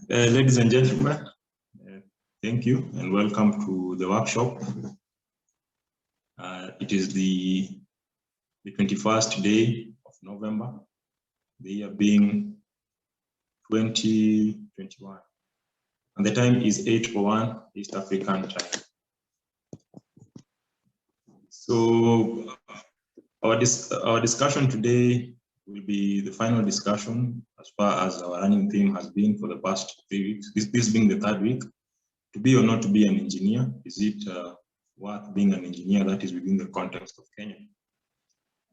Ladies and gentlemen, thank you and welcome to the workshop. It is the 21st day of November, the year being 2021, and the time is 8:01 East African time. So our discussion today will be the final discussion as far as our running theme has been for the past 3 weeks. This being the third week, to be or not to be an engineer, is it worth being an engineer that is within the context of Kenya?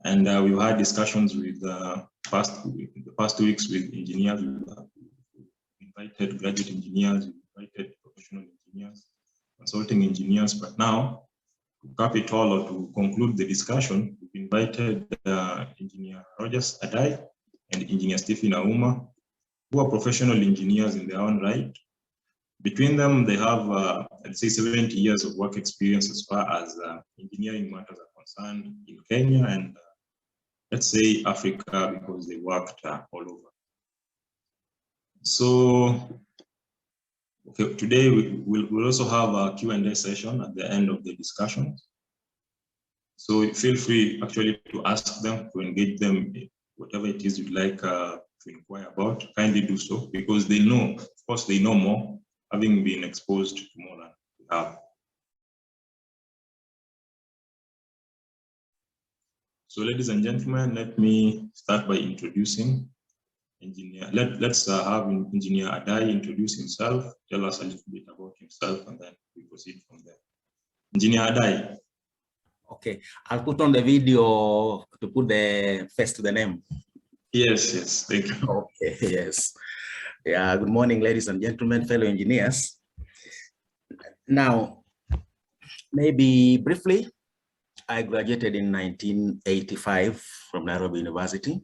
And we've had discussions with the past 2 weeks with engineers. We've invited graduate engineers, we've invited professional engineers, consulting engineers, but now to cap it all or to conclude the discussion, we've invited Engineer Rogers Adai and Engineer Stephen Auma, who are professional engineers in their own right. Between them, they have, I'd say, 70 years of work experience as far as engineering matters are concerned in Kenya and let's say Africa, because they worked all over. So, okay, today we'll also have a Q&A session at the end of the discussion. So feel free actually to ask them, to engage them, whatever it is you'd like to inquire about, kindly do so, because they know, of course, they know more, having been exposed to more than we have. So ladies and gentlemen, let me start by introducing Engineer. Let's have Engineer Adai introduce himself, tell us a little bit about himself, and then we proceed from there. Engineer Adai. Okay, I'll put on the video to put the face to the name. Yes, thank you. Okay, yes. Yeah, good morning, ladies and gentlemen, fellow engineers. Now, maybe briefly, I graduated in 1985 from Nairobi University.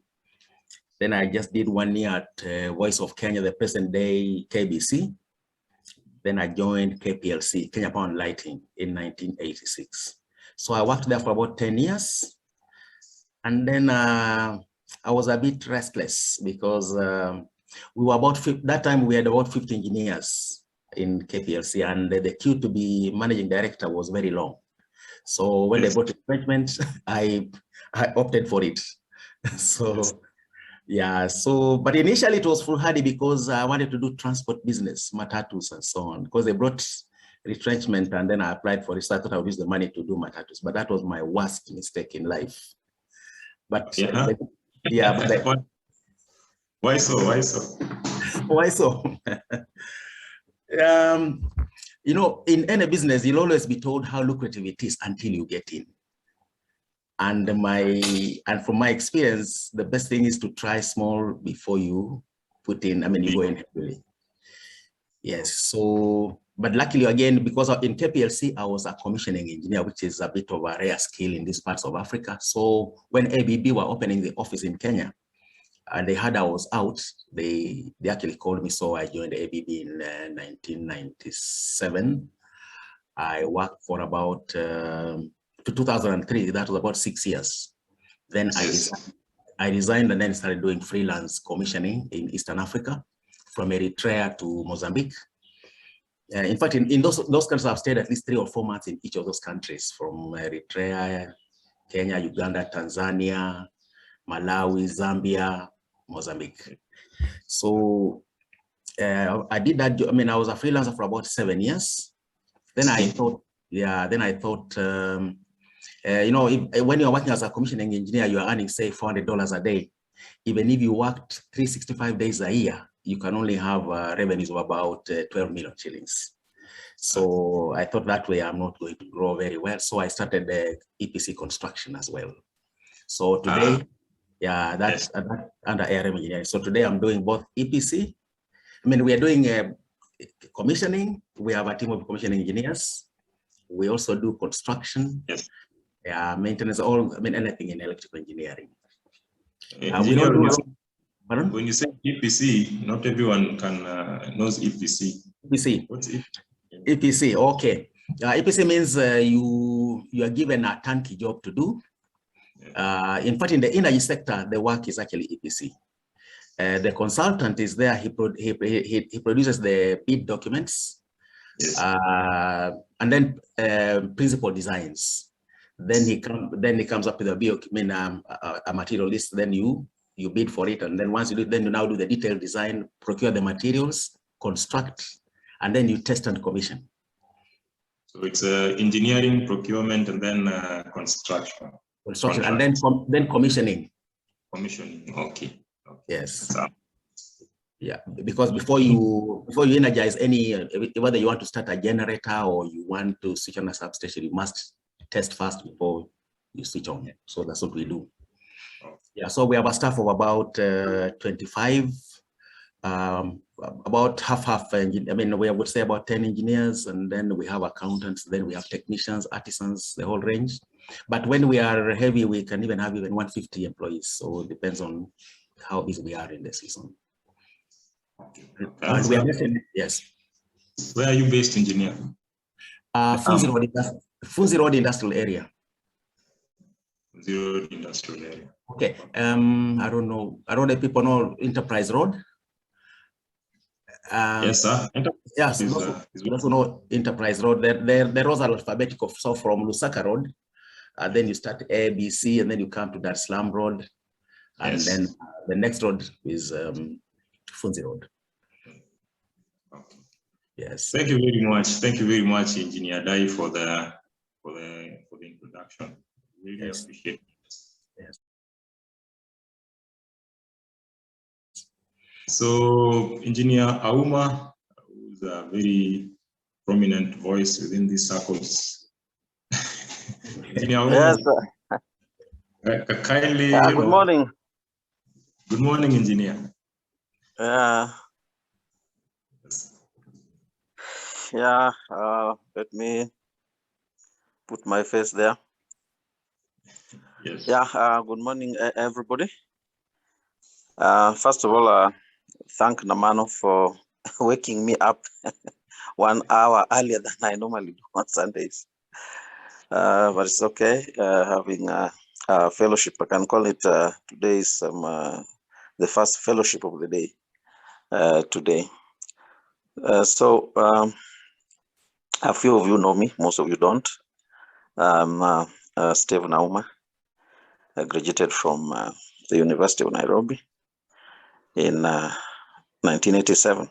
Then I just did 1 year at Voice of Kenya, the present day KBC. Then I joined KPLC, Kenya Power and Lighting, in 1986. So I worked there for about 10 years. And then I was a bit restless because we were about, that time we had about 50 engineers in KPLC, and the queue to be managing director was very long. So when they brought retrenchment, I opted for it. So yeah, but initially it was foolhardy because I wanted to do transport business, matatus and so on, because they brought retrenchment and then I applied for it. So I thought I would use the money to do matatus, but that was my worst mistake in life. But why so? Why so? You know, in any business, you'll always be told how lucrative it is until you get in. And from my experience, the best thing is to try small before you put in, you go in heavily. Yes, so, but luckily again, because in KPLC, I was a commissioning engineer, which is a bit of a rare skill in these parts of Africa. So when ABB were opening the office in Kenya, and they heard I was out, they actually called me, so I joined ABB in 1997. I worked for about, to 2003, that was about 6 years. Then I resigned and then started doing freelance commissioning in Eastern Africa, from Eritrea to Mozambique. In fact, in those countries, I've stayed at least 3 or 4 months in each of those countries, from Eritrea, Kenya, Uganda, Tanzania, Malawi, Zambia, Mozambique. So I did that. I was a freelancer for about 7 years. Then I thought, you know, when you're working as a commissioning engineer, you are earning, say, $400 a day. Even if you worked 365 days a year, you can only have revenues of about 12 million shillings. So I thought that way I'm not going to grow very well. So I started the EPC construction as well. So today, that's under ARM engineering. So today I'm doing both EPC. We are doing commissioning. We have a team of commissioning engineers. We also do construction, maintenance, anything in electrical engineering. When you say EPC, not everyone knows EPC. EPC. What's EPC? EPC, okay. EPC means you are given a turnkey job to do. In fact, in the energy sector, the work is actually EPC. The consultant is there. He produces the bid documents, Yes. and then principal designs. Then he comes up with a material list. Then you bid for it, and then once you do, then you now do the detailed design, procure the materials, construct, and then you test and commission. So it's engineering, procurement, and then construction. Construction, and then commissioning. Commissioning. Okay. Yes. Yeah, because before you energize any, whether you want to start a generator or you want to switch on a substation, you must test first before you switch on. So that's what we do. Yeah, so we have a staff of about 25, about half. I mean, we would say about 10 engineers, and then we have accountants, then we have technicians, artisans, the whole range. But when we are heavy, we can even have 150 employees. So it depends on how busy we are in the season. And we are based in, yes. Where are you based, engineer? Funzi Road Industrial Area. Funzi Road Industrial Area. Okay. I don't know if people know Enterprise Road. Yes, sir. Yes, those who know Enterprise Road, the roads are alphabetical. So from Lusaka Road, then you start A, B, C, and then you come to Dar es Salaam Road. And then the next road is Funzi Road. Okay. Yes. Thank you very much. Thank you very much, Engineer Adai, for the introduction. Really appreciate it. Yes. So, Engineer Auma, who's a very prominent voice within these circles. Engineer Auma, yes, kindly. good morning. Good morning, Engineer. Yeah, let me put my face there. Yes. Yeah, good morning, everybody. First of all, thank Namano for waking me up 1 hour earlier than I normally do on Sundays. But it's okay, having a fellowship. I can call it today is the first fellowship of the day today. So a few of you know me, most of you don't. Stephen Auma. I graduated from the University of Nairobi in 1987.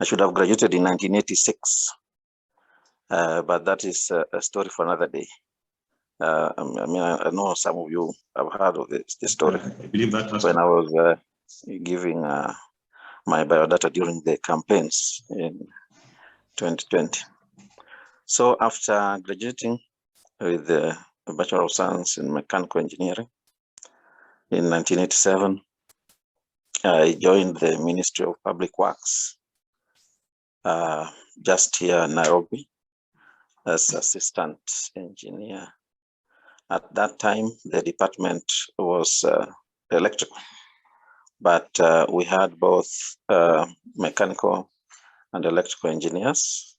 I should have graduated in 1986, but that is a story for another day. I mean, I know some of you have heard of the story. I believe that was when I was giving my biodata during the campaigns in 2020. So after graduating with the Bachelor of Science in Mechanical Engineering in 1987, I joined the Ministry of Public Works just here in Nairobi as assistant engineer. At that time, the department was electrical, but we had both mechanical and electrical engineers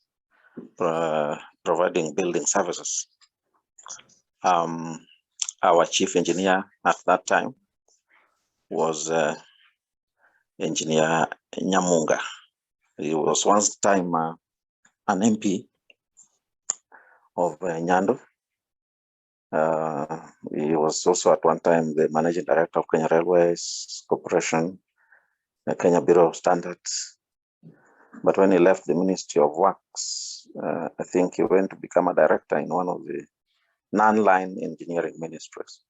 providing building services. Our chief engineer at that time was Engineer Nyamunga. He was once time an MP of Nyando. He was also at one time the managing director of Kenya Railways Corporation, the Kenya Bureau of Standards. But when he left the Ministry of Works, I think he went to become a director in one of the non-line engineering ministries.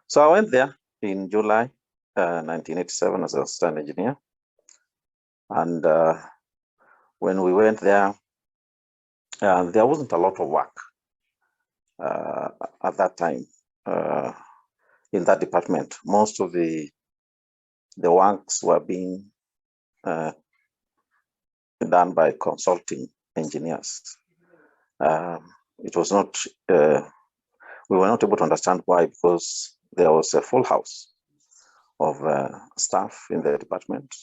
So I went there in July 1987 as an assistant engineer. And when we went there wasn't a lot of work at that time in that department. Most of the works were being done by consulting engineers. It was not, we were not able to understand why, because there was a full house of staff in the department,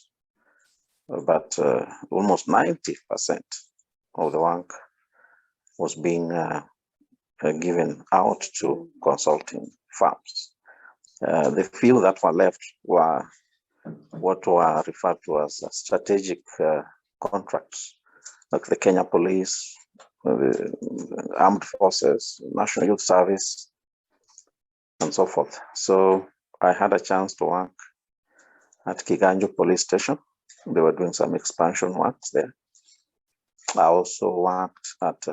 but almost 90% of the work was being given out to consulting firms. The few that were left were what were referred to as strategic contracts, like the Kenya Police, the Armed Forces, National Youth Service, and so forth. So I had a chance to work at Kiganjo Police Station. They were doing some expansion works there. I also worked at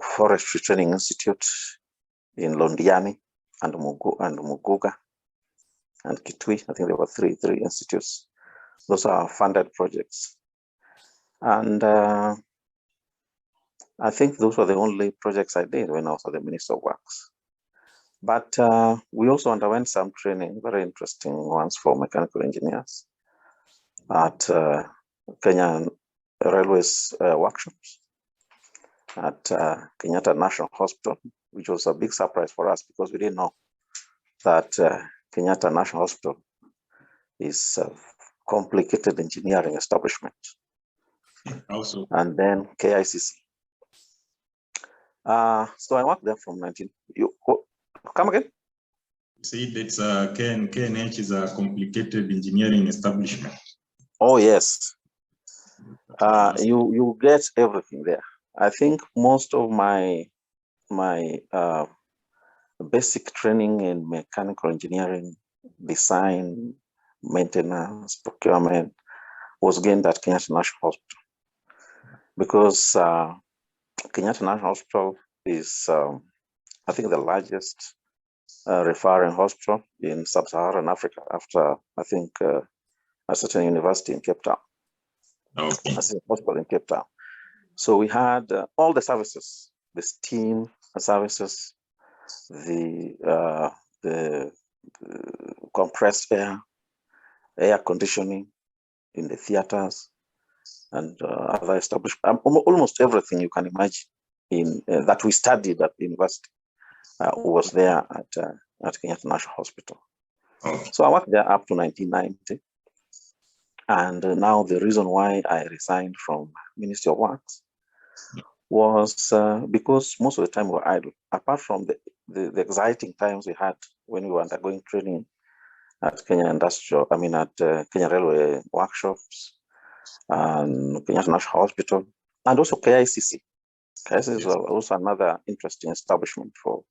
Forestry Training Institute in Londiani and Muguga and Kitui. I think there were three institutes. Those are funded projects. And I think those were the only projects I did when I was at the Ministry of Works. But we also underwent some training, very interesting ones for mechanical engineers at Kenyan Railways workshops, at Kenyatta National Hospital, which was a big surprise for us because we didn't know that Kenyatta National Hospital is a complicated engineering establishment. Also. And then KICC. So I worked there from 19. Come again? See, that's KNH is a complicated engineering establishment. Oh yes. You get everything there. I think most of my basic training in mechanical engineering, design, maintenance, procurement was gained at Kenyatta National Hospital, because Kenyatta National Hospital is, I think, the largest referring hospital in sub-Saharan Africa after, I think, a certain university in Cape Town. Okay. A hospital in Cape Town. So we had all the services, the steam services, the compressed air conditioning in the theaters, and other establishments. Almost everything you can imagine in that we studied at the university was there at Kenyatta National Hospital. Okay. So I worked there up to 1990. And now the reason why I resigned from Ministry of Works was because most of the time we were idle. Apart from the exciting times we had when we were undergoing training at Kenya Kenya Railway workshops, and Kenyatta National Hospital, and also KICC. KICC is also another interesting establishment for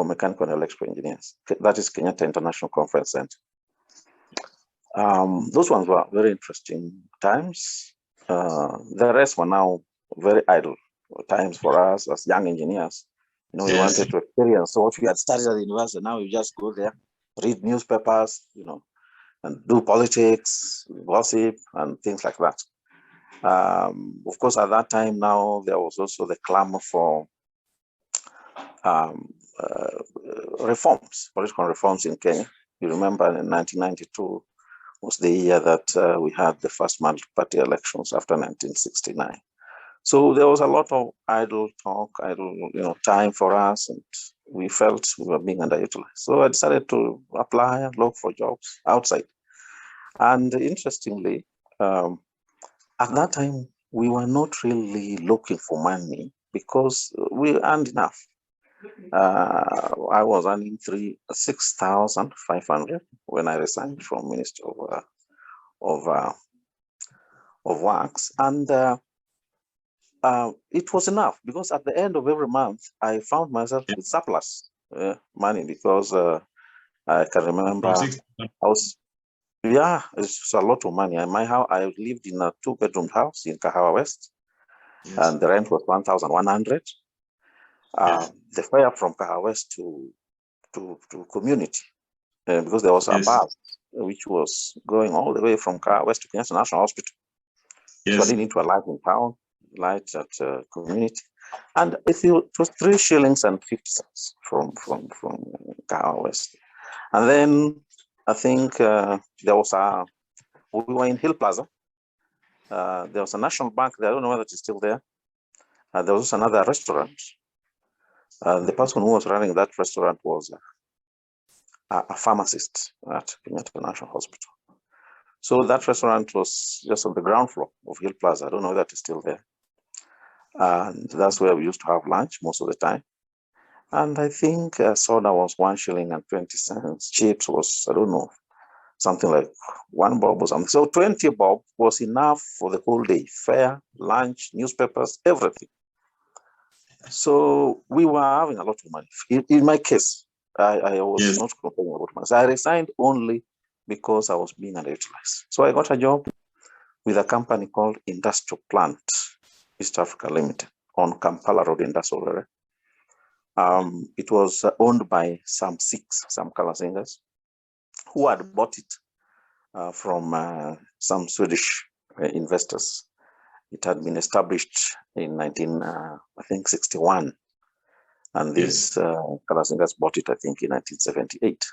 mechanical and electrical engineers. That is Kenyatta International Conference Center. Those ones were very interesting times. The rest were now very idle times for us as young engineers. You know, we wanted to experience what we had studied at the university. Now you just go there, read newspapers, you know, and do politics, gossip, and things like that. Of course, at that time now, there was also the clamor for reforms, political reforms in Kenya. You remember in 1992 was the year that we had the first multi-party elections after 1969. So there was a lot of idle talk, time for us, and we felt we were being underutilized. So I decided to apply and look for jobs outside. And interestingly, at that time, we were not really looking for money because we earned enough. I was earning 6,500 when I resigned from Ministry of Works, and it was enough because at the end of every month I found myself with surplus money, because I can remember it's a lot of money. My house, I lived in a 2-bedroom house in Kahawa West, and the rent was 1,100. The fare from Kahawa West to community, because there was a bus which was going all the way from Kahawa West to Kenyatta National Hospital. So I didn't need to alight in town, light at community, and it was 3 shillings and 50 cents from Kahawa West. And then I think we were in Hill Plaza. There was a National Bank there. I don't know whether it's still there. There was another restaurant. The person who was running that restaurant was a pharmacist at Kenyatta National Hospital. So that restaurant was just on the ground floor of Hill Plaza. I don't know whether it's still there. And that's where we used to have lunch most of the time. And I think soda was 1 shilling and 20 cents. Chips was, I don't know, something like 1 bob or something. So 20 bob was enough for the whole day. Fare, lunch, newspapers, everything. So we were having a lot of money. In my case, I was not complaining about money. So I resigned only because I was being underutilized. So I got a job with a company called Industrial Plant, East Africa Limited, on Kampala Road Industrial Area. It was owned by some Kalasingers who had bought it from some Swedish investors. It had been established in 1961, and these Kalasingers bought it, I think, in 1978.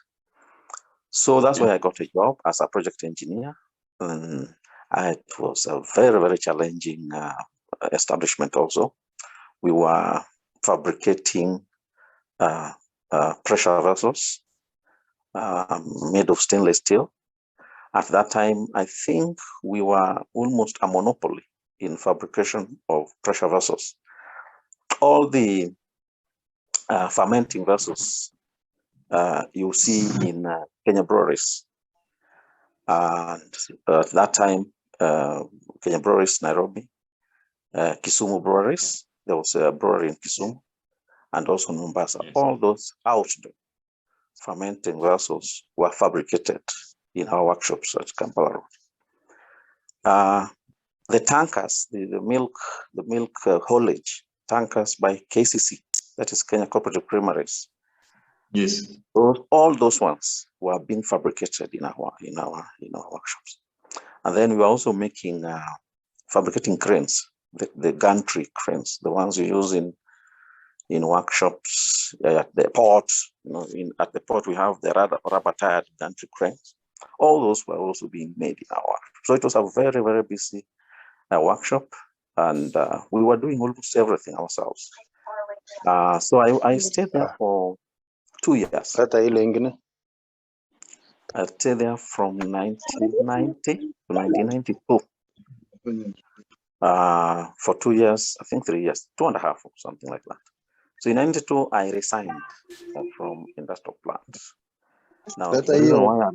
So that's why I got a job as a project engineer. And it was a very, very challenging establishment also. We were fabricating pressure vessels made of stainless steel. At that time, I think we were almost a monopoly in fabrication of pressure vessels. All the fermenting vessels you see in Kenya breweries. And at that time, Kenya breweries, Nairobi, Kisumu breweries, there was a brewery in Kisumu, and also Mombasa. All those outdoor fermenting vessels were fabricated in our workshops at Kampala Road. The tankers, the milk haulage tankers by KCC, that is Kenya Cooperative Creameries. Yes. All those ones were being fabricated in our workshops. And then we were also making fabricating cranes, the gantry cranes, the ones you use in workshops at the port. At the port we have the rubber tired gantry cranes. All those were also being made in our workshop. So it was a very, very busy workshop, and we were doing almost everything ourselves. So I stayed there for 2 years. I stayed there from 1990 to 1992. For 2 years, I think 3 years, 2.5 or something like that. So in 92, I resigned from industrial plants. Now, the reason why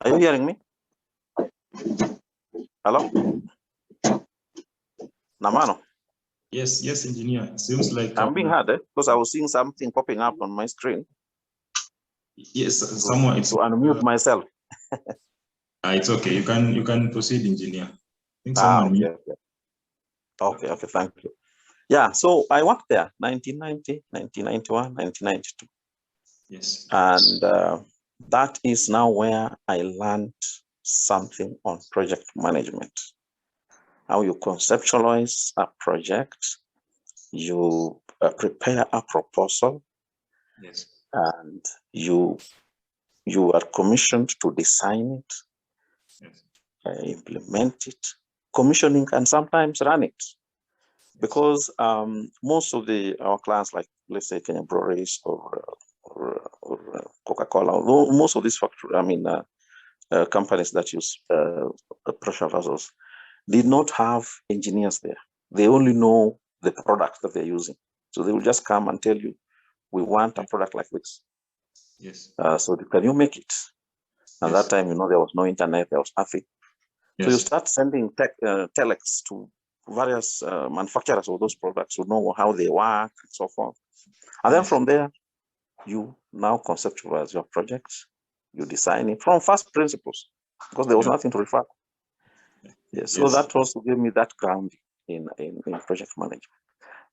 Are you hearing me? Hello? Namano? Yes, engineer. It seems like I'm being heard, because I was seeing something popping up on my screen. Yes, someone. To unmute myself. It's okay. You can proceed, engineer. I think someone. Okay, thank you. Yeah, so I worked there 1990, 1991, 1992. Yes. And that is now where I learned something on project management. How you conceptualize a project, you prepare a proposal, yes, and you are commissioned to design it, yes, implement it, commissioning, and sometimes run it. Because most of our clients, like let's say Kenya breweries or Coca-Cola, most of these companies that use pressure vessels did not have engineers there. They only know the product that they're using. So they will just come and tell you, we want a product like this. Yes. So can you make it? At that time, there was no internet, there was nothing. Yes. So you start sending telex to various manufacturers of those products to know how they work and so forth. And then from there, you now conceptualize your project, you design it from first principles, because there was nothing to refer. Yes. So that also gave me that ground in project management.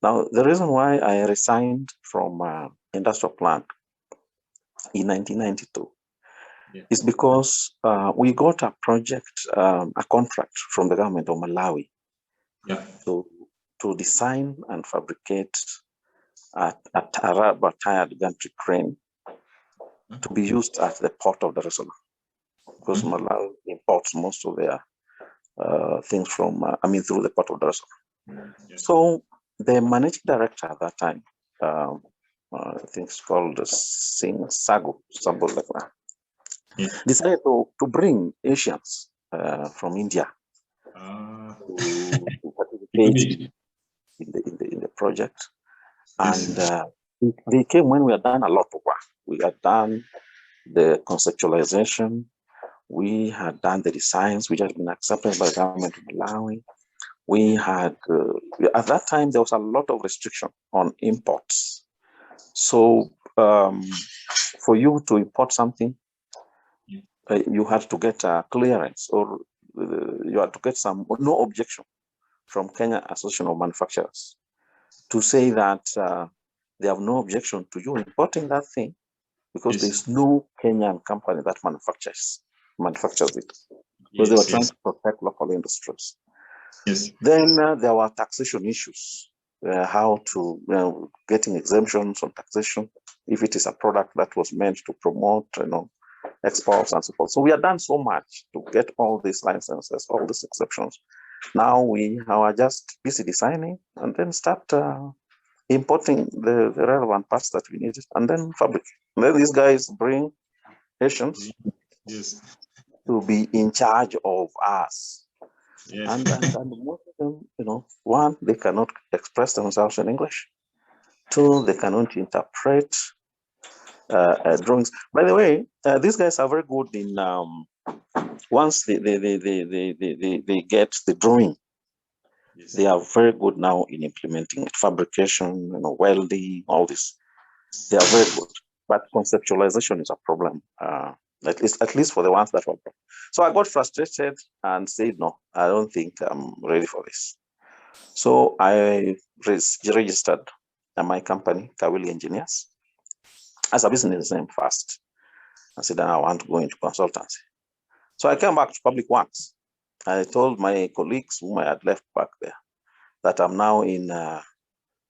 Now, the reason why I resigned from industrial plant in 1992 is because we got a project, a contract from the government of Malawi to design and fabricate a rubber-tired gantry crane to be used at the port of Dar es Salaam, because Malawi imports most of their things from, through the port of Dar es Salaam. So the managing director at that time, I think it's called Singh Sagu, something like that, decided to bring Asians from India to participate in the project. And they came when we had done a lot of work. We had done the conceptualization, we had done the designs, which had been accepted by the government of Malawi. We had, at that time, there was a lot of restriction on imports. So for you to import something, you had to get a clearance, or you had to get no objection from Kenya Association of Manufacturers to say that they have no objection to you importing that thing, because there's no Kenyan company that manufactures it. Because they were trying to protect local industries. Then there were taxation issues, how to getting exemptions on taxation if it is a product that was meant to promote, exports and so forth. So we have done so much to get all these licenses, all these exceptions. Now we are just busy designing and then start importing the relevant parts that we need, and then fabricate. And then these guys bring Asians to be in charge of us. And most of them, one, they cannot express themselves in English. Two, they cannot interpret drawings. By the way, these guys are very good in once they get the drawing. They are very good now in implementing it, fabrication, welding, all this. They are very good, but conceptualization is a problem. At least for the ones that were. So I got frustrated and said, no, I don't think I'm ready for this. So I registered my company, Kawili Engineers, as a business name first. I said, I want to go into consultancy. So I came back to public works. I told my colleagues whom I had left back there that I'm now in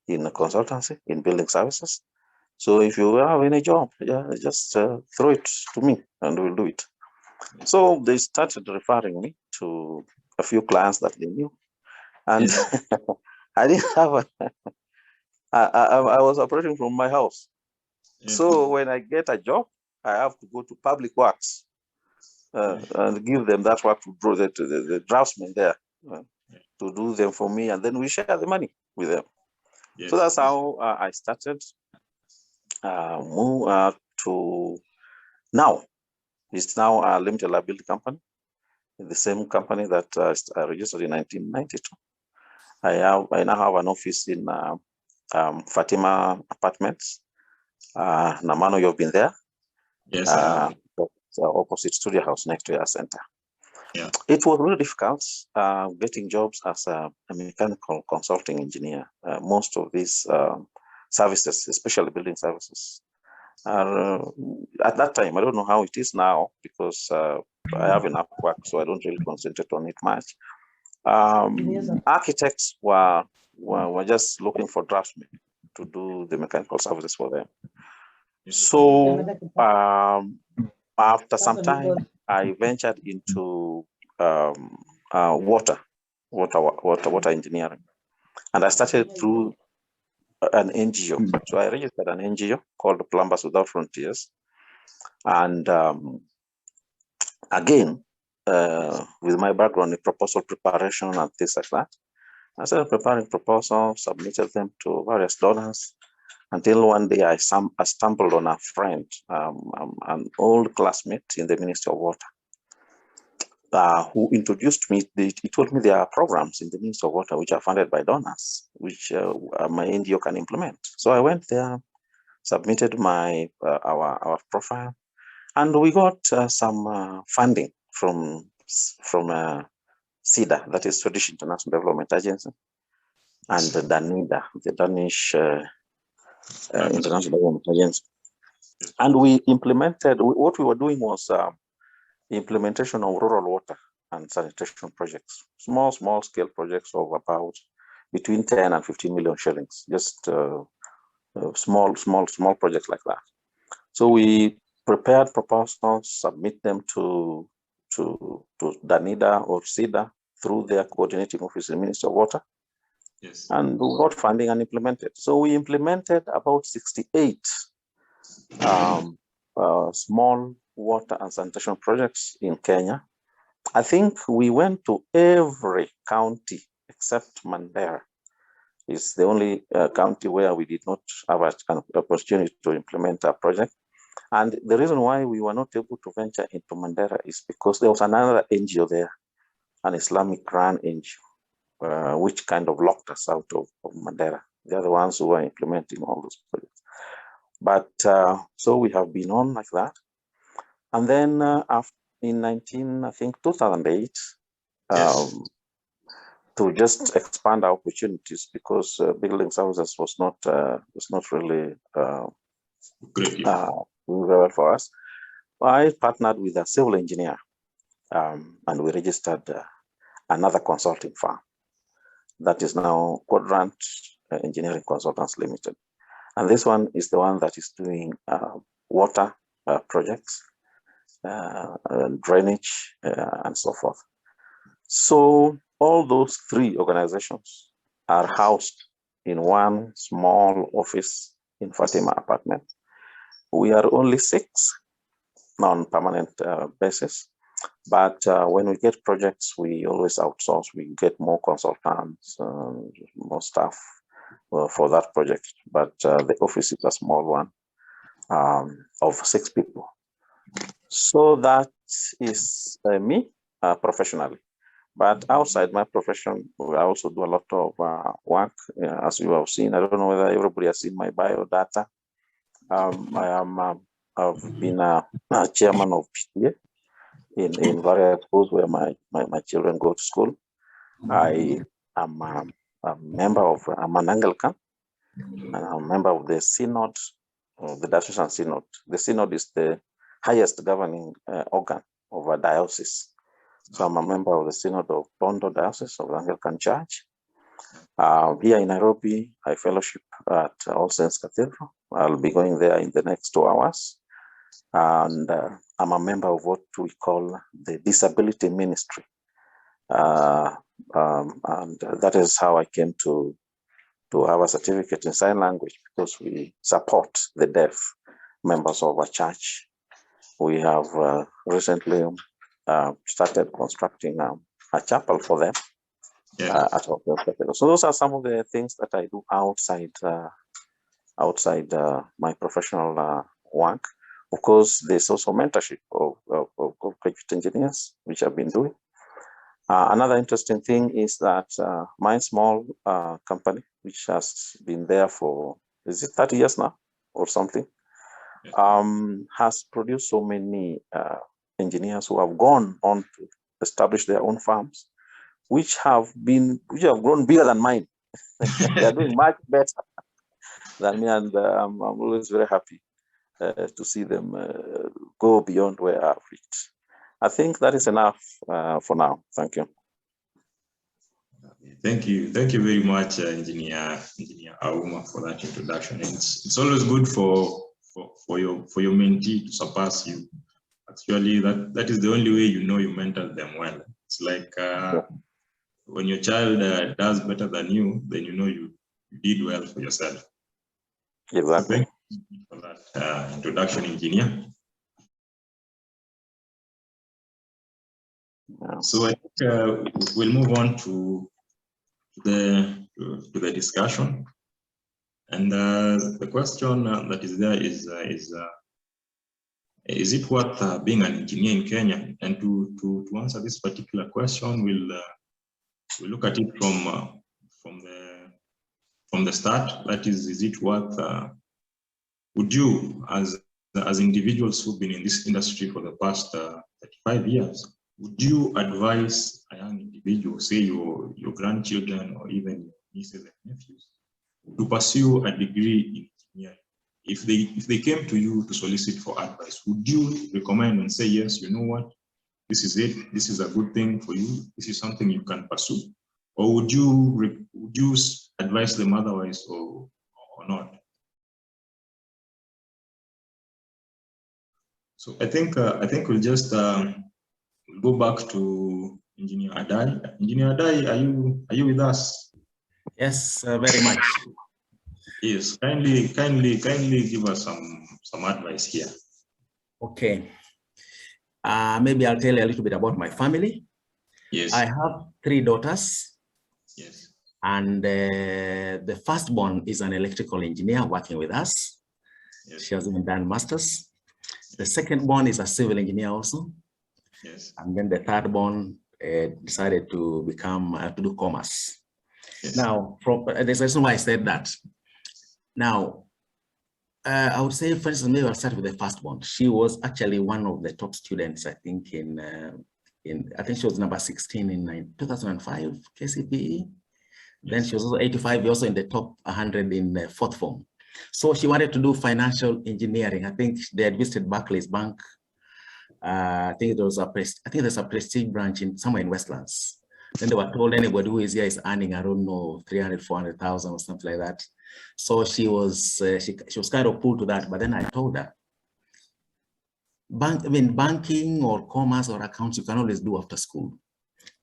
consultancy, in building services. So if you have any job, just throw it to me and we'll do it. So they started referring me to a few clients that they knew. And I didn't have I was operating from my house. So when I get a job, I have to go to public works and give them that work to draw the draftsmen there to do them for me. And then we share the money with them. So that's how I started. Move to now. It's now a limited liability company, the same company that I registered in 1992. I now have an office in Fatima Apartments. Namano, you've been there. Yes. Opposite Studio House next to your center. It was really difficult getting jobs as a mechanical consulting engineer. Most of these services, especially building services, are at that time, I don't know how it is now, because I have enough work, so I don't really concentrate on it much. Architects were just looking for draftsmen to do the mechanical services for them. So after some time, I ventured into water engineering, and I started through an NGO. So I registered an NGO called Plumbers Without Frontiers, and again, with my background in proposal preparation and things like that, I started preparing proposals, submitted them to various donors, until one day I stumbled on a friend, an old classmate in the Ministry of Water, who introduced me. He told me there are programs in the Ministry of Water which are funded by donors, which my NGO can implement. So I went there, submitted my our profile, and we got some funding from SIDA, that is Swedish International Development Agency, and Danida, the Danish International Development Agency. And we implemented, what we were doing was implementation of rural water and sanitation projects, small scale projects of about between 10 and 15 million shillings, just small projects like that. So we prepared proposals, submit them to Danida or SIDA through their coordinating office in the Ministry of Water. Yes. And we got funding and implemented. So we implemented about 68 small water and sanitation projects in Kenya. I think we went to every county except Mandera. It's the only county where we did not have an opportunity to implement a project. And the reason why we were not able to venture into Mandera is because there was another NGO there, an Islamic-run NGO, which kind of locked us out of Mandera. They're the ones who are implementing all those projects. But so we have been on like that. And then after in 2008, Yes. to just expand our opportunities, because building houses was not really Great. well for us. I partnered with a civil engineer, and we registered another consulting firm that is now Quadrant Engineering Consultants Limited. And this one is the one that is doing water projects, drainage, and so forth. So all those three organizations are housed in one small office in Fatima apartment. We are only 6 on permanent basis, but when we get projects, we always outsource. We get more consultants, more staff for that project. But the office is a small one of 6 people. So that is me professionally. But outside my profession, I also do a lot of work, as you have seen. I don't know whether everybody has seen my bio data. I've been a chairman of PTA in various schools where my children go to school. I am a member of, I'm an Anglican, and I'm a member of the Synod, the Diocesan Synod. The Synod is the highest governing organ of a diocese. So I'm a member of the Synod of Bondo Diocese of the Anglican Church. Here in Nairobi, I fellowship at All Saints Cathedral. I'll be going there in the next 2 hours. And I'm a member of what we call the Disability Ministry. And that is how I came to have a certificate in sign language, because we support the deaf members of our church. We have recently started constructing a chapel for them. Yeah. At our cathedral. So those are some of the things that I do outside my professional work. Of course, there's also mentorship of graduate engineers, which I've been doing. Another interesting thing is that my small company, which has been there for, is it 30 years now or something, has produced so many engineers who have gone on to establish their own farms, which have grown bigger than mine. They are doing much better than me, and I'm always very happy to see them go beyond where I've reached. I think that is enough for now. Thank you. Thank you very much, Engineer Auma, for that introduction. And it's always good for your mentee to surpass you. Actually, that is the only way you know you mentored them well. It's like when your child does better than you, then you know you did well for yourself. Exactly. So thank you for that introduction, Engineer. Yeah. So I think we'll move on to the discussion. And the question that is there is it worth being an engineer in Kenya? And to answer this particular question, we'll look at it from the start. That is it worth? Would you, as individuals who've been in this industry for the past 35 years, would you advise a young individual, say your grandchildren or even nieces and nephews, to pursue a degree in engineering? If they came to you to solicit for advice, would you recommend and say, yes, you know what, this is it, this is a good thing for you, this is something you can pursue? Or would you advise them otherwise or not? So I think we'll just go back to Engineer Adai. Engineer Adai, are you with us? Yes, very much. Yes, kindly give us some advice here. Okay. Maybe I'll tell you a little bit about my family. Yes. I have 3 daughters. Yes. And the firstborn is an electrical engineer working with us. Yes. She has even done masters. The secondborn is a civil engineer also. Yes. And then the thirdborn decided to become to do commerce. Yes. Now, there's a reason why I said that. Now, I would say, for instance, maybe I'll start with the firstborn. She was actually one of the top students, I think, I think she was number 16 in 2005 KCPE. Then she was also 85, also in the top 100 in fourth form. So she wanted to do financial engineering. I think they had visited Barclays Bank. I think there's a prestige branch in somewhere in Westlands. Then they were told anybody who is here is earning, I don't know, 300, 400,000 or something like that. So she was kind of pulled to that. But then I told her, banking or commerce or accounts, you can always do after school.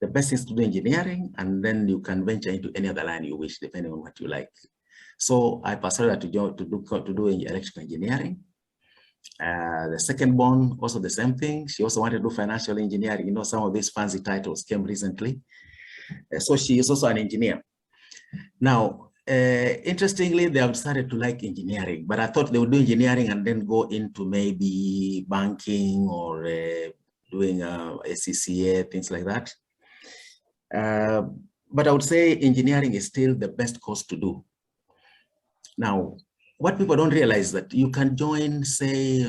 The best is to do engineering, and then you can venture into any other line you wish, depending on what you like. So I persuaded her to do electrical engineering. The secondborn, also the same thing. She also wanted to do financial engineering. You know, some of these fancy titles came recently. So she is also an engineer. Now, interestingly, they have started to like engineering, but I thought they would do engineering and then go into maybe banking or doing ACCA, things like that. But I would say engineering is still the best course to do. Now, what people don't realize is that you can join, say,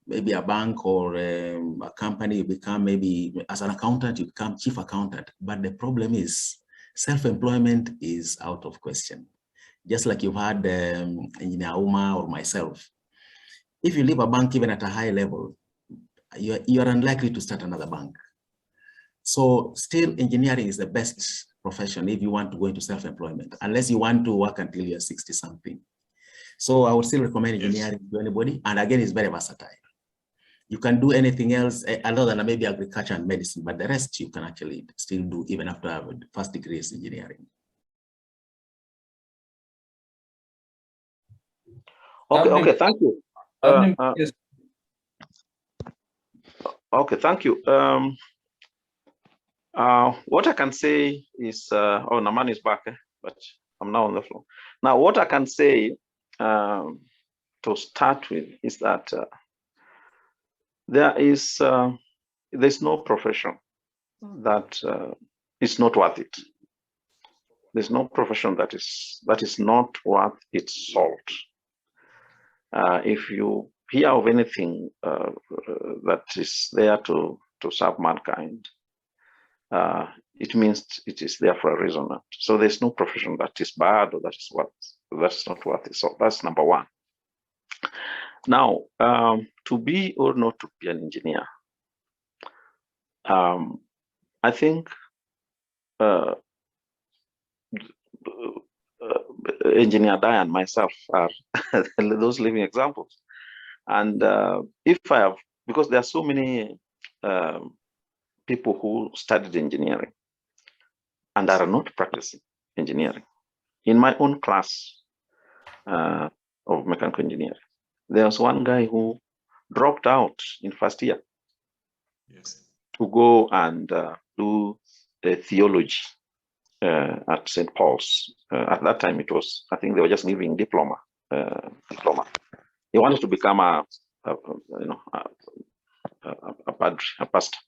maybe a bank or a company, you become maybe, as an accountant, you become chief accountant. But the problem is self-employment is out of question. Just like you've had Engineer Auma or myself. If you leave a bank even at a high level, you're unlikely to start another bank. So still engineering is the best profession if you want to go into self-employment, unless you want to work until you're 60 something. So I would still recommend engineering to anybody. And again, it's very versatile. You can do anything else other than maybe agriculture and medicine, but the rest you can actually still do even after a first degree is engineering. Okay, thank you. Okay, thank you. What I can say is, Namano is back, but I'm now on the floor. Now, what I can say to start with is that there's no profession that is not worth it. There's no profession that is not worth its salt. If you hear of anything that is there to serve mankind, it means it is there for a reason. So there's no profession that is bad or that's not worth it. So that's number one. Now, to be or not to be an engineer, I think Engineer Adai and myself are those living examples. And if I have, because there are so many people who studied engineering and are not practicing engineering. In my own class of mechanical engineering, there was one guy who dropped out in first year to go and do a theology at St. Paul's. At that time, it was, I think they were just giving diploma. He wanted to become a pastor.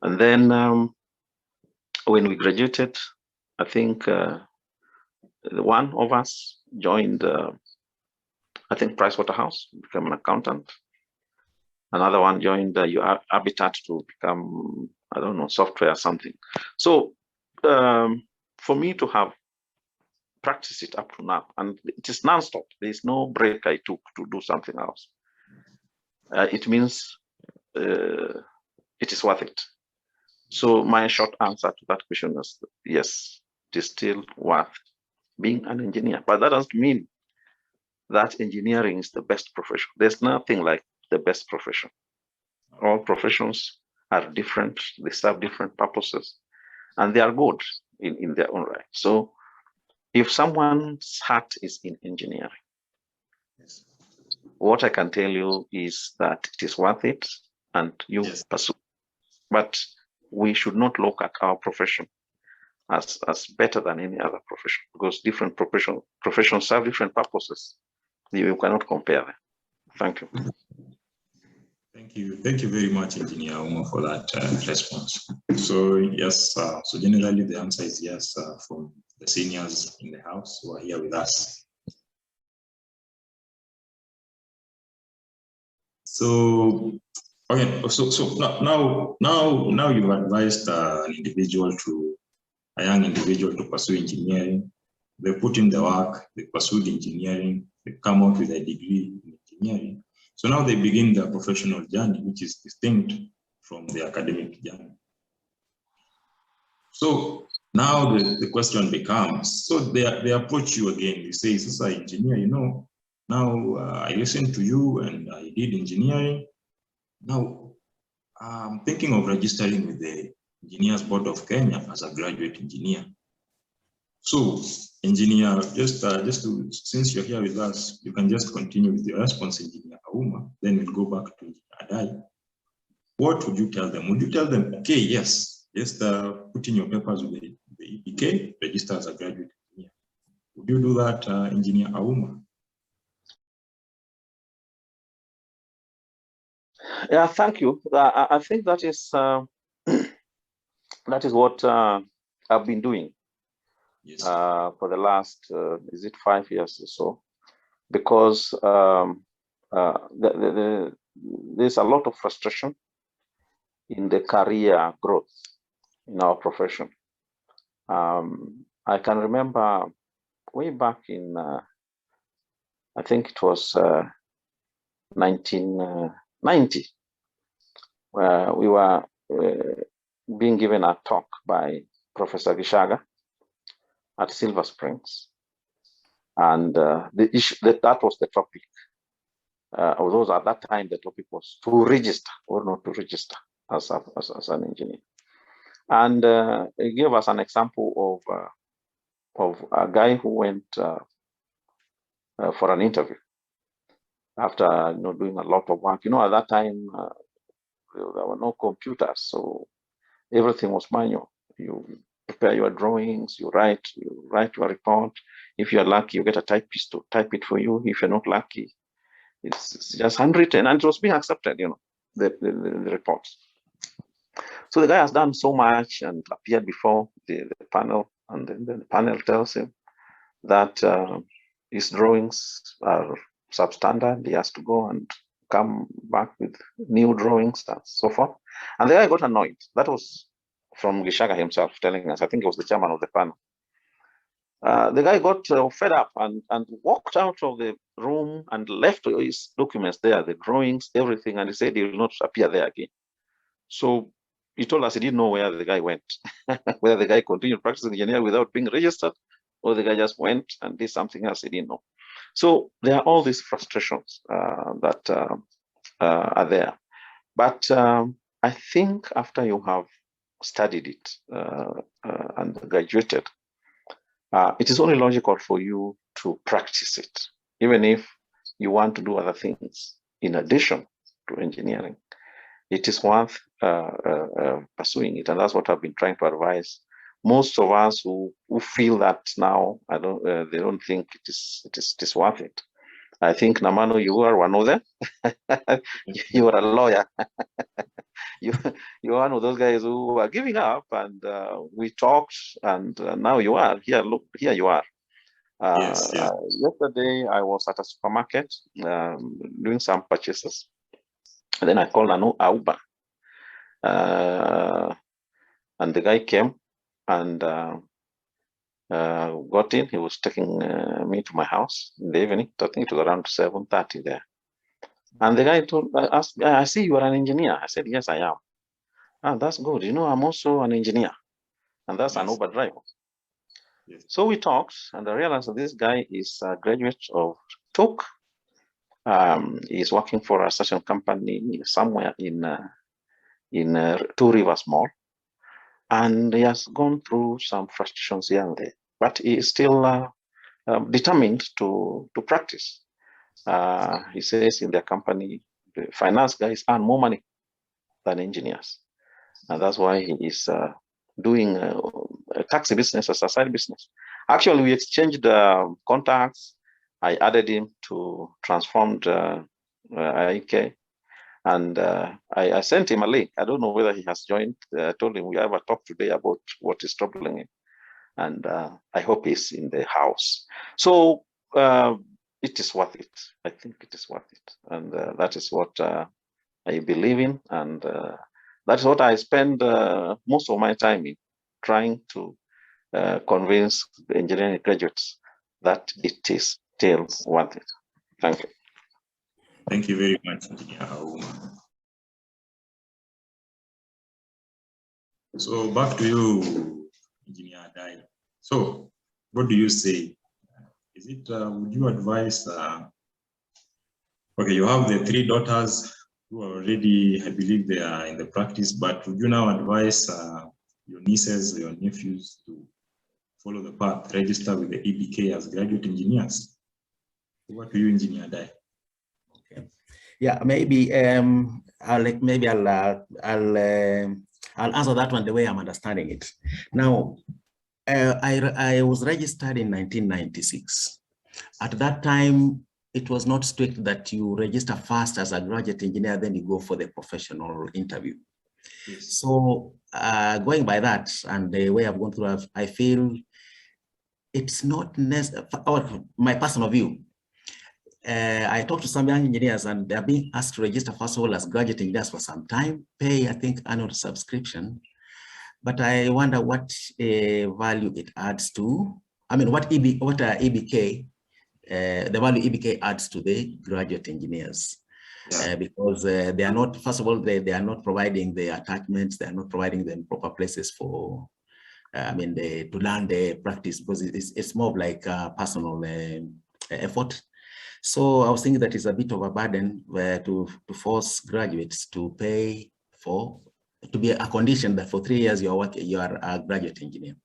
And then when we graduated, I think one of us joined, I think, Pricewaterhouse, became an accountant. Another one joined Habitat to become, I don't know, software or something. So for me to have practiced it up to now, and it is non-stop, there is no break I took to do something else. It means it is worth it. So my short answer to that question is yes, it is still worth being an engineer. But that doesn't mean that engineering is the best profession. There's nothing like the best profession. All professions are different. They serve different purposes, and they are good in their own right. So if someone's heart is in engineering, Yes. what I can tell you is that it is worth it and you Yes. pursue. But we should not look at our profession as better than any other profession, because different professions serve different purposes. You cannot compare them. Thank you. Thank you. Thank you very much, Engineer Auma, for that response. So yes, so generally the answer is yes from the seniors in the house who are here with us. So okay, so now you've advised an individual a young individual to pursue engineering. They put in the work, they pursued engineering, they come out with a degree in engineering. So now they begin their professional journey, which is distinct from the academic journey. So now the question becomes, so they approach you again, they say, this is an engineer, you know, now I listened to you and I did engineering. Now I'm thinking of registering with the Engineers Board of Kenya as a graduate engineer. So, engineer, just to, since you're here with us, you can just continue with your response, Engineer Auma, then we'll go back to Adai. What would you tell them? Would you tell them, okay, yes, just put in your papers with the EPK, register as a graduate engineer? Would you do that, Engineer Auma? Yeah, thank you. I think that is that is what I've been doing. Yes. For the last, is it 5 years or so? Because there's a lot of frustration in the career growth in our profession. I can remember way back in, I think it was 1990, where we were being given a talk by Professor Gishaga at Silver Springs. And the issue that was the topic. Although at that time the topic was to register or not to register as an engineer. And he gave us an example of a guy who went for an interview after doing a lot of work. At that time there were no computers, so everything was manual. You prepare your drawings, you write your report. If you're lucky, you get a typist to type it for you. If you're not lucky, it's just handwritten, and it was being accepted, the reports. So the guy has done so much and appeared before the panel, and then the panel tells him that his drawings are substandard. He has to go and come back with new drawings and so forth. And the guy got annoyed. That was from Gishaga himself telling us. I think it was the chairman of the panel. The guy got fed up and walked out of the room and left his documents there, the drawings, everything, and he said he will not appear there again. So he told us he didn't know where the guy went, whether the guy continued practicing engineering without being registered, or the guy just went and did something else he didn't know. So there are all these frustrations that are there. But I think after you have studied it and graduated, it is only logical for you to practice it, even if you want to do other things in addition to engineering. It is worth pursuing it, and that's what I've been trying to advise most of us who feel that now they don't think it is worth it. I think, Namano, you are one of them. You are a lawyer. You're one of those guys who are giving up, and we talked, and now you are here. Look, here you are. Yes, yeah. Yesterday, I was at a supermarket doing some purchases. And then I called an Uber. And the guy came and got in. He was taking me to my house in the evening. I think it was around 7:30 there. And the guy asked me, I see you are an engineer. I said, yes, I am. Ah, that's good. I'm also an engineer. And that's an Uber driver. Yes. So we talked, and I realized that this guy is a graduate of TUC. He's working for a certain company somewhere in Two Rivers Mall. And he has gone through some frustrations here and there. but he is still determined to practice. He says in their company, the finance guys earn more money than engineers. And that's why he is doing a taxi business as a side business. Actually, we exchanged contacts. I added him to Transformed IK. And I sent him a link. I don't know whether he has joined. I told him we have a talk today about what is troubling him. And I hope he's in the house. So it is worth it. I think it is worth it. And that is what I believe in. And that's what I spend most of my time in, trying to convince the engineering graduates that it is still worth it. Thank you. Thank you very much, Engineer Auma. So back to you, Engineer Adai. So what do you say? Is it, would you advise, okay, you have the 3 daughters who are already, I believe they are in the practice, but would you now advise your nieces, your nephews to follow the path, register with the EBK as graduate engineers? What do you, Engineer Adai? Okay. Yeah, maybe I'll answer that one the way I'm understanding it. Now, I was registered in 1996. At that time, it was not strict that you register first as a graduate engineer, then you go for the professional interview. Yes. So going by that and the way I've gone through, I feel it's not necessary, or my personal view. I talked to some young engineers and they're being asked to register first of all as graduate engineers for some time, pay, I think, annual subscription. But I wonder what value it adds to. I mean, what EBK, the value EBK adds to the graduate engineers. Yeah. Because they are not, first of all, they are not providing the attachments, they are not providing them proper places for, to learn the practice, because it's more of like a personal effort. So I was thinking that it's a bit of a burden to force graduates to pay for, to be a condition that for 3 years you are a graduate engineer.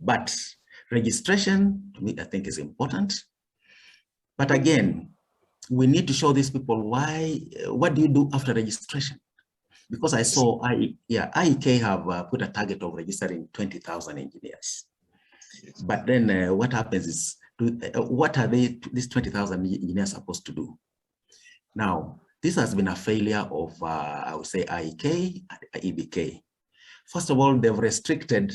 But registration, to me, I think is important. But again, we need to show these people why, what do you do after registration? Because I saw IEK have put a target of registering 20,000 engineers. But then what happens is, what are these 20,000 engineers supposed to do? Now, this has been a failure of, I would say, IEK and EBK. First of all, they've restricted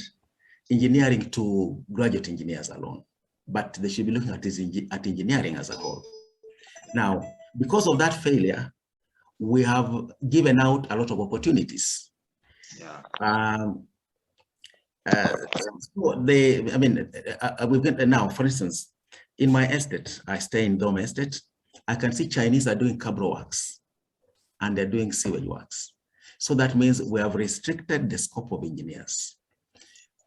engineering to graduate engineers alone, but they should be looking at engineering as a whole. Now, because of that failure, we have given out a lot of opportunities. Yeah. Now, for instance, in my estate, I stay in Dome Estate, I can see Chinese are doing cabro works and they're doing sewage works. So that means we have restricted the scope of engineers.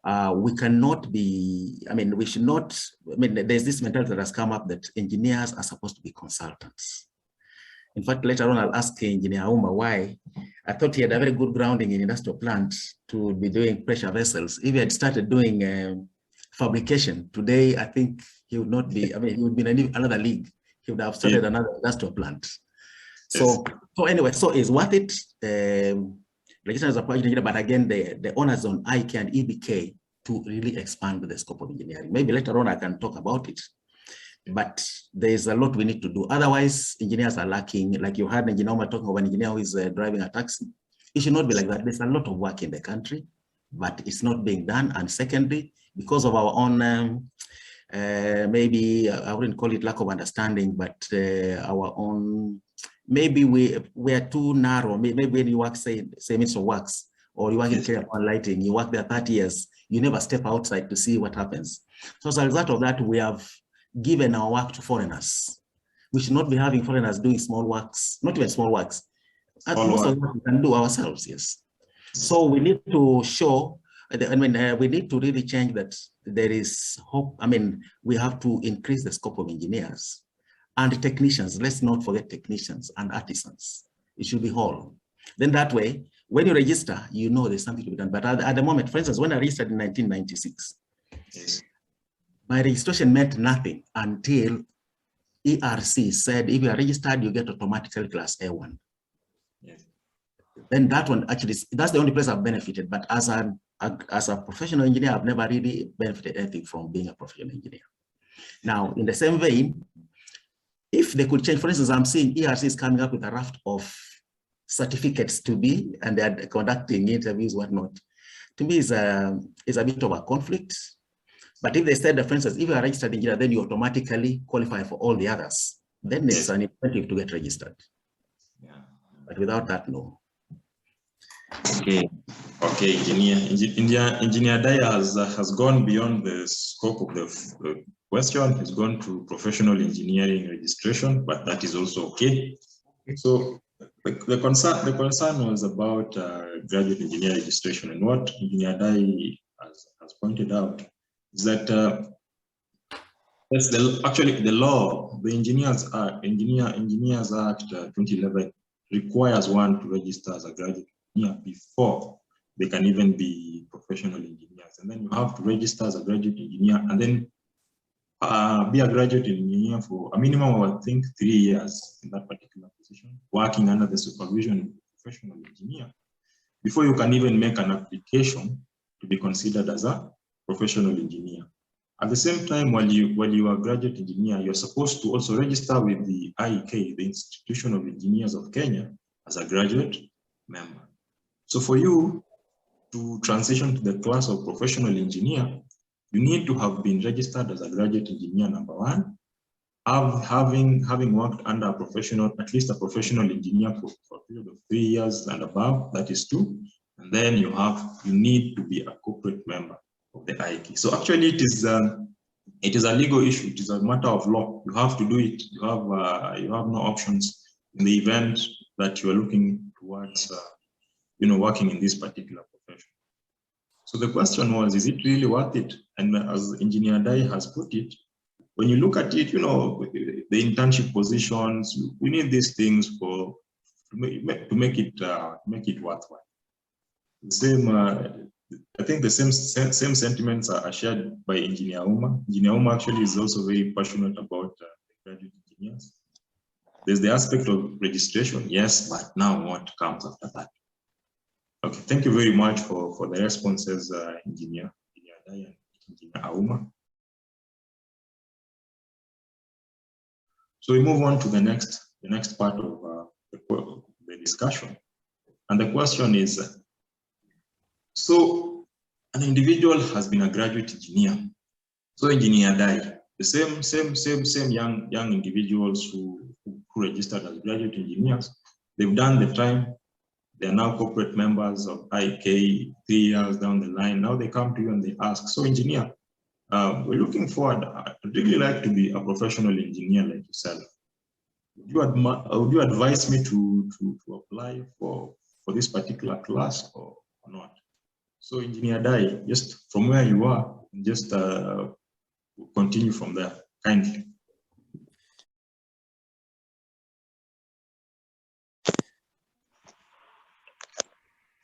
We cannot be, we should not, there's this mentality that has come up that engineers are supposed to be consultants. In fact, later on, I'll ask Engineer Auma why. I thought he had a very good grounding in industrial plant to be doing pressure vessels. If he had started doing fabrication today, I think he would not be, he would be in another league. He would have started another industrial plant. So, so anyway, so it's worth it. Registration as a project engineer, but again, the onus on IK and EBK to really expand the scope of engineering. Maybe later on I can talk about it. But there's a lot we need to do. Otherwise, engineers are lacking. Like you heard Engineer Auma talking of an engineer who is driving a taxi. It should not be like that. There's a lot of work in the country, but it's not being done. And secondly, because of our own, maybe I wouldn't call it lack of understanding, but our own, maybe we are too narrow. Maybe when you work, say Ministry of Works, or you work in Kenya Power Lighting, you work there 30 years, you never step outside to see what happens. So as a result of that, we have given our work to foreigners. We should not be having foreigners doing small works, not even small works. Most of what we can do ourselves, yes. So we need to show, we need to really change that there is hope. We have to increase the scope of engineers and technicians. Let's not forget technicians and artisans. It should be whole. Then that way, when you register, you know there's something to be done. But at the moment, for instance, when I registered in 1996, my registration meant nothing until ERC said, if you are registered, you get automatically class A1. Yes. Then that one actually, that's the only place I've benefited. But as a professional engineer, I've never really benefited anything from being a professional engineer. Now, in the same vein, if they could change, for instance, I'm seeing ERC is coming up with a raft of certificates to be, and they're conducting interviews, whatnot. To me, is a bit of a conflict. But if they said, for instance, if you are a registered engineer, then you automatically qualify for all the others, then it's an incentive to get registered. Yeah. But without that, no. Okay, Engineer Adai has gone beyond the scope of the question. He's gone to professional engineering registration, but that is also okay. So the concern was about graduate engineer registration, and what Engineer Adai has pointed out is that that's actually the law. The Engineers Act 2011 requires one to register as a graduate engineer before they can even be professional engineers, and then you have to register as a graduate engineer and then be a graduate engineer for a minimum of, I think, 3 years in that particular position, working under the supervision of a professional engineer, before you can even make an application to be considered as a professional engineer. At the same time, while you are a graduate engineer, you're supposed to also register with the IEK, the Institution of Engineers of Kenya, as a graduate member. So for you to transition to the class of professional engineer, you need to have been registered as a graduate engineer, number one, having worked under a professional, at least a professional engineer for a period of 3 years and above, that is 2. And then you need to be a corporate member of the IEK. So actually it is a legal issue. It is a matter of law. You have to do it. You have no options in the event that you are looking towards working in this particular profession. So the question was, is it really worth it? And as Engineer Adai has put it, when you look at it, the internship positions, we need these things to make it worthwhile. The same, I think the same sentiments are shared by Engineer Auma. Engineer Auma actually is also very passionate about graduate engineers. There's the aspect of registration, yes, but now what comes after that? Okay, thank you very much for the responses, Engineer Adai and Engineer Auma. So we move on to the next part of the discussion, and the question is: so an individual has been a graduate engineer. So Engineer Adai, the same young individuals who registered as graduate engineers, they've done the time. They are now corporate members of IK 3 years down the line. Now they come to you and they ask, so engineer, we're looking forward. I'd really like to be a professional engineer like yourself. Would you advise me to apply for this particular class or not? So Engineer Adai, just from where you are, just continue from there, kindly.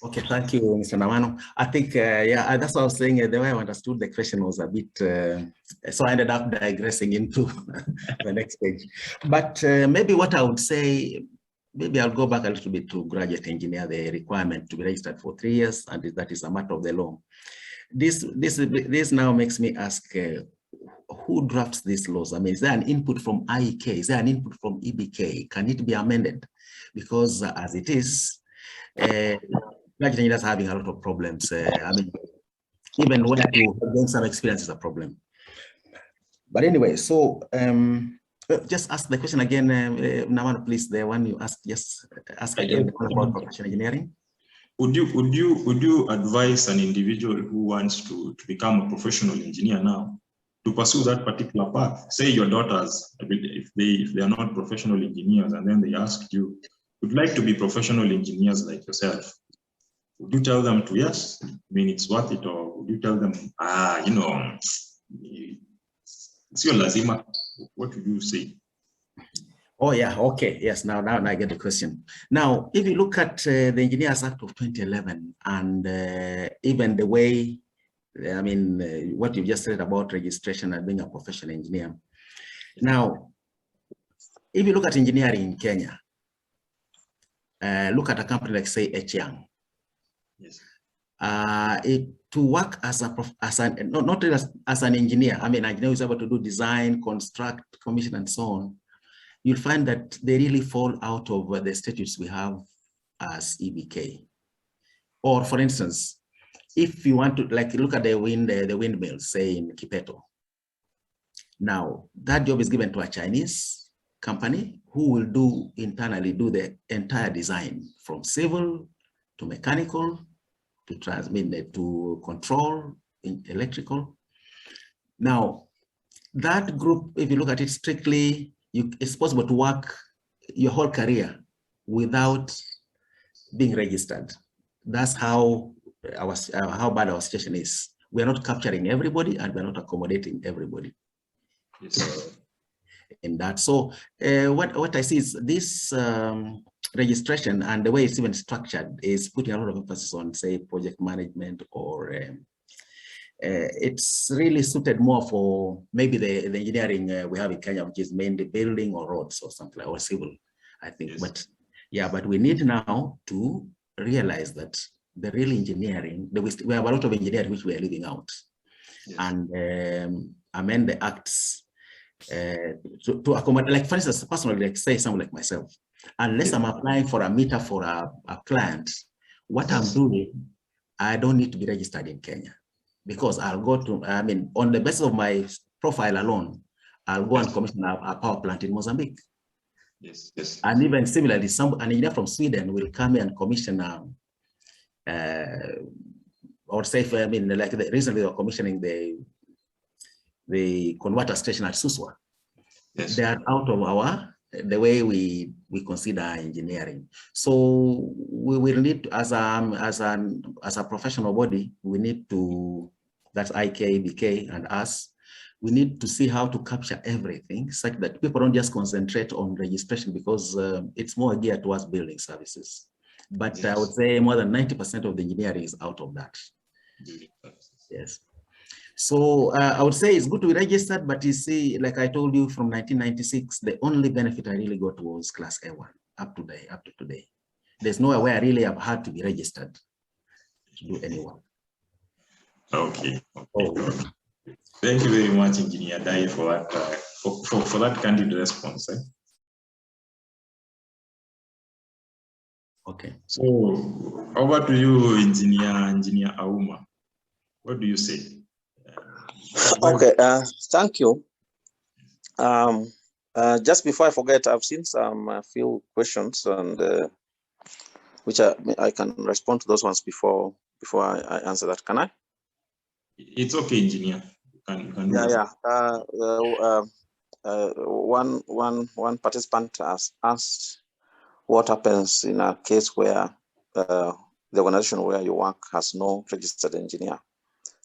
Okay, thank you, Mr. Namano. I think, yeah, that's what I was saying. The way I understood the question was a bit, so I ended up digressing into the next page. But maybe what I would say, maybe I'll go back a little bit to graduate engineer, the requirement to be registered for 3 years, and that is a matter of the law. This now makes me ask, who drafts these laws? I mean, is there an input from IEK? Is there an input from EBK? Can it be amended? Because as it is, graduate engineers are having a lot of problems. I mean, even where to gain some experience is a problem. But anyway, so just ask the question again, Namano, please. The one you asked, just ask again about professional engineering. Would you advise an individual who wants to become a professional engineer now to pursue that particular path? Say your daughters, if they are not professional engineers, and then they asked you, would like to be professional engineers like yourself, would you tell them to yes, I mean it's worth it, or would you tell them, it's your lazima? What would you say? Oh yeah, okay, yes, now I get the question. Now, if you look at the Engineers Act of 2011 and even the way I mean, what you've just said about registration and being a professional engineer. Now, if you look at engineering in Kenya, look at a company like, say, Young. Yes. To work as not as an engineer, I mean, an engineer who is able to do design, construct, commission, and so on, you'll find that they really fall out of the status we have as EBK. Or for instance, if you want to look at the windmills, say in Kipeto. Now, that job is given to a Chinese company who will internally do the entire design from civil to mechanical, to transmit, to control, electrical. Now, that group, if you look at it strictly, it's possible to work your whole career without being registered. That's how bad our situation is. We are not capturing everybody and we're not accommodating everybody. Yes. In that. So what I see is this registration and the way it's even structured is putting a lot of emphasis on, say, project management, or it's really suited more for maybe the engineering we have in Kenya, which is mainly building or roads or something like, or civil, I think. Yes. But yeah, but we need now to realize that the real engineering, we have a lot of engineering which we are leaving out. Yes. And amend the acts to accommodate, like for instance, personally, like say someone like myself, unless I'm applying for a meter for a client, what I'm doing, I don't need to be registered in Kenya, because I'll go to, I mean, on the basis of my profile alone, I'll go and commission a power plant in Mozambique. Yes, yes. And even similarly, an engineer from Sweden will come and commission or say, I mean, like recently they were commissioning the converter station at Suswa. Yes. They are out of the way we consider engineering. So we will need to, as a professional body, we need to, that's IK, BK, and us, we need to see how to capture everything such that people don't just concentrate on registration, because it's more geared towards building services. But yes, I would say more than 90% of the engineering is out of that. Yes. So I would say it's good to be registered, but you see, like I told you, from 1996, the only benefit I really got was class A1 up to today. There's nowhere where I really have had to be registered to do any work. Okay. Thank you very much, Engineer Adai, for that for that candid response. Okay. So over to you, Engineer Auma. What do you say? Okay, thank you. Just before I forget, I've seen some few questions, and which I can respond to those ones before I answer that. Can I? It's okay, Engineer. You can do one participant has asked what happens in a case where the organization where you work has no registered engineer.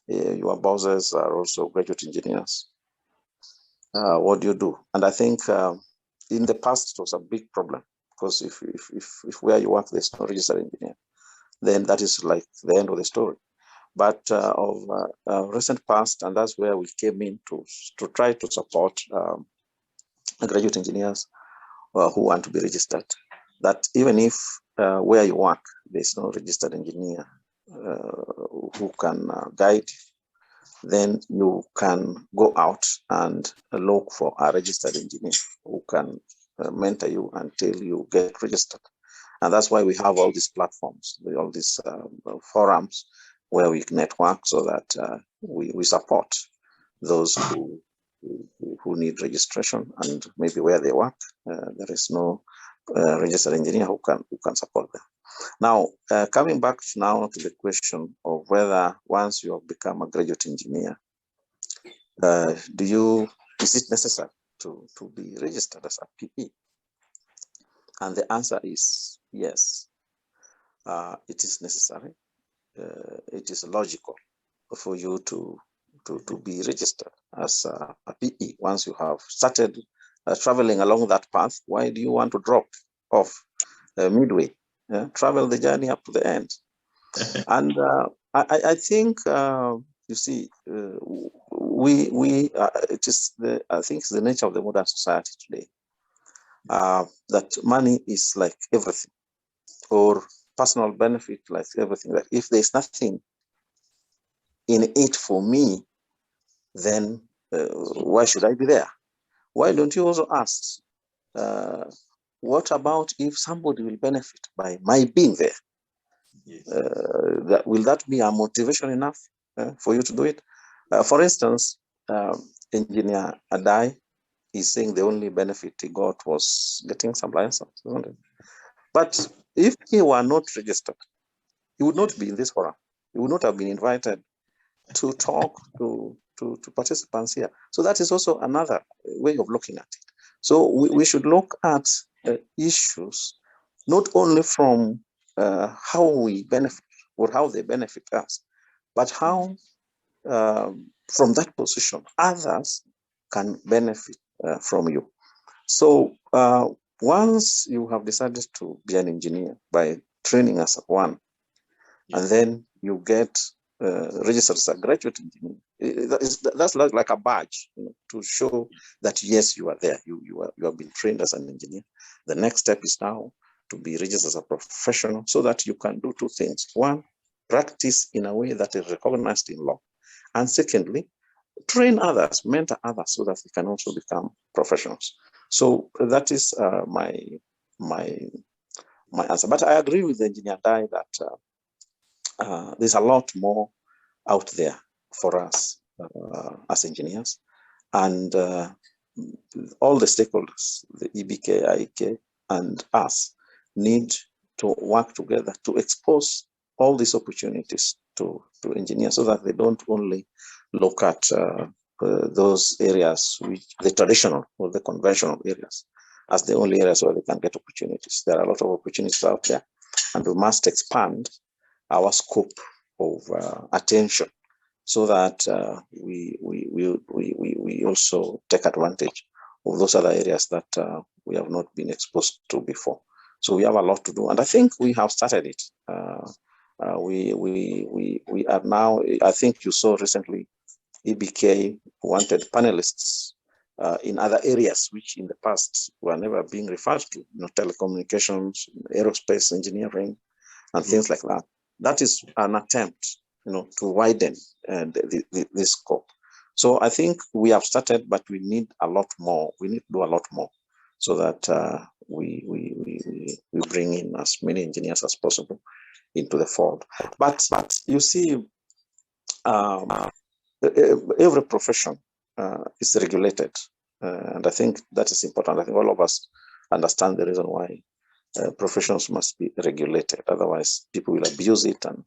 Your bosses are also graduate engineers. What do you do? And I think in the past it was a big problem, because if where you work there's no registered engineer, then that is like the end of the story. But of recent past, and that's where we came in to try to support graduate engineers who want to be registered. That even if where you work there's no registered engineer who can guide you, then you can go out and look for a registered engineer who can mentor you until you get registered. And that's why we have all these platforms, all these forums where we network, so that we support those who need registration, and maybe where they work there is no registered engineer who can support them. Now, coming back now to the question of whether once you have become a graduate engineer, is it necessary to be registered as a PE? And the answer is yes. It is necessary. It is logical for you to be registered as a PE once you have started traveling along that path. Why do you want to drop off midway? Travel the journey up to the end. And I think you see, it is I think it's the nature of the modern society today, that money is like everything, or personal benefit like everything. That if there's nothing in it for me, then why should I be there? Why don't you also ask, what about if somebody will benefit by my being there? Yes. Will that be a motivation enough for you to do it? For instance, Engineer Adai is saying the only benefit he got was getting some license, isn't it? But if he were not registered, he would not be in this forum. He would not have been invited to talk to participants here. So that is also another way of looking at it. So we should look at issues not only from how we benefit or how they benefit us, but how from that position others can benefit from you. So once you have decided to be an engineer by training as one, and then you get registered as a graduate engineer, that's like a badge, you know, to show that yes, you are there. You have been trained as an engineer. The next step is now to be registered as a professional, so that you can do two things: one, practice in a way that is recognized in law, and secondly, train others, mentor others, so that they can also become professionals. So that is my answer. But I agree with Engineer Dai that there's a lot more out there for us as engineers, and all the stakeholders, the EBK, IEK, and us need to work together to expose all these opportunities to engineers, so that they don't only look at those areas, which the traditional or the conventional areas, as the only areas where they can get opportunities. There are a lot of opportunities out there, and we must expand our scope of attention, so that we also take advantage of those other areas that we have not been exposed to before. So we have a lot to do, and I think we have started it. We are now. I think you saw recently, EBK wanted panelists in other areas which in the past were never being referred to, you know, telecommunications, aerospace engineering, and things like that. That is an attempt, you know, to widen this scope. So I think we have started, but we need a lot more. We need to do a lot more, so that we bring in as many engineers as possible into the fold. But you see, every profession is regulated, and I think that is important. I think all of us understand the reason why professions must be regulated. Otherwise, people will abuse it, and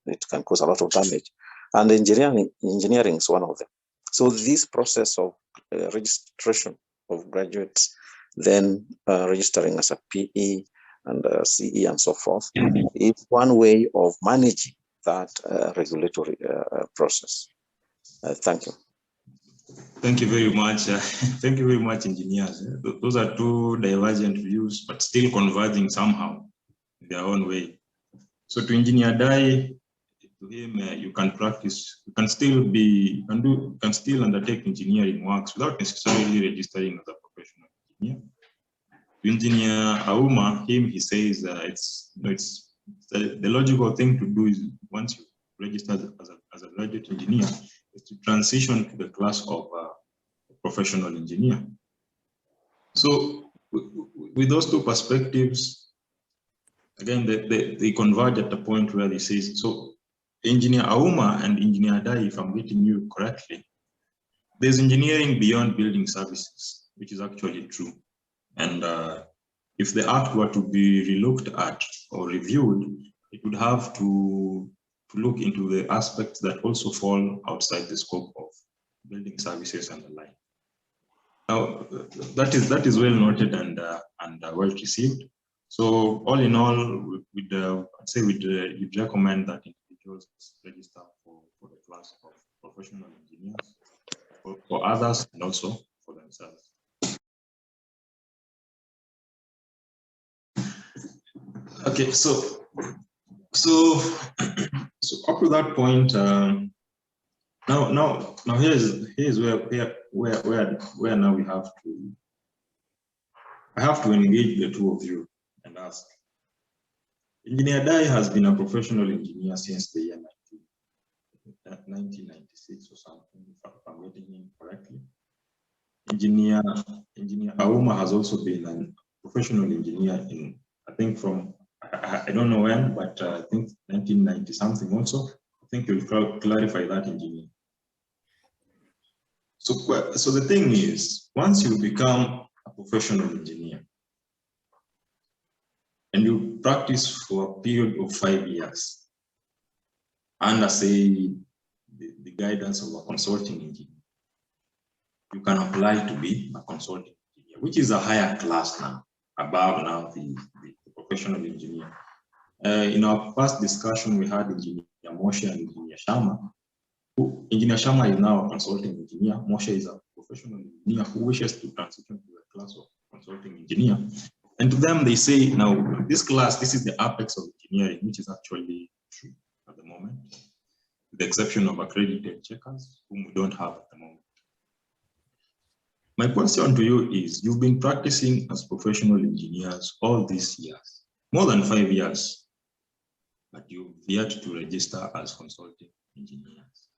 it can cause a lot of damage. And engineering is one of them. So this process of registration of graduates, then registering as a PE and CE and so forth, is one way of managing that regulatory process. Thank you. Thank you very much. Thank you very much, engineers. Those are two divergent views, but still converging somehow in their own way. So to Engineer Dai, to him, you can practice, you can still undertake engineering works without necessarily registering as a professional engineer. To Engineer Auma, he says it's the logical thing to do is, once you register as a graduate engineer, is to transition to the class of professional engineer. So with those two perspectives, again, they converge at the point where they say, so Engineer Auma and Engineer Adai, if I'm getting you correctly, there's engineering beyond building services, which is actually true. And if the act were to be relooked at or reviewed, it would have to look into the aspects that also fall outside the scope of building services and the like. Now, that is well noted and well received. So all in all, I'd say you'd recommend that individuals register for the class of professional engineers, for others, and also for themselves. Okay, so So, so up to that point, now here's where now I have to engage the two of you and ask. Engineer Adai has been a professional engineer since the year 1996 or something, if I'm getting him correctly. Engineer Auma has also been a professional engineer in, I think from, I don't know when, but I think 1990 something also. I think you'll clarify that, engineer. So the thing is, once you become a professional engineer and you practice for a period of 5 years under, say, the guidance of a consulting engineer, you can apply to be a consulting engineer, which is a higher class now, above now the professional engineer. In our past discussion, we had Engineer Moshe and Engineer Shama. Engineer Shama is now a consulting engineer. Moshe is a professional engineer who wishes to transition to the class of consulting engineer. And to them, they say, now, this class, this is the apex of engineering, which is actually true at the moment, with the exception of accredited checkers, whom we don't have at the moment. My question to you is, you've been practicing as professional engineers all these years, more than 5 years, but you've yet to register as consulting engineers.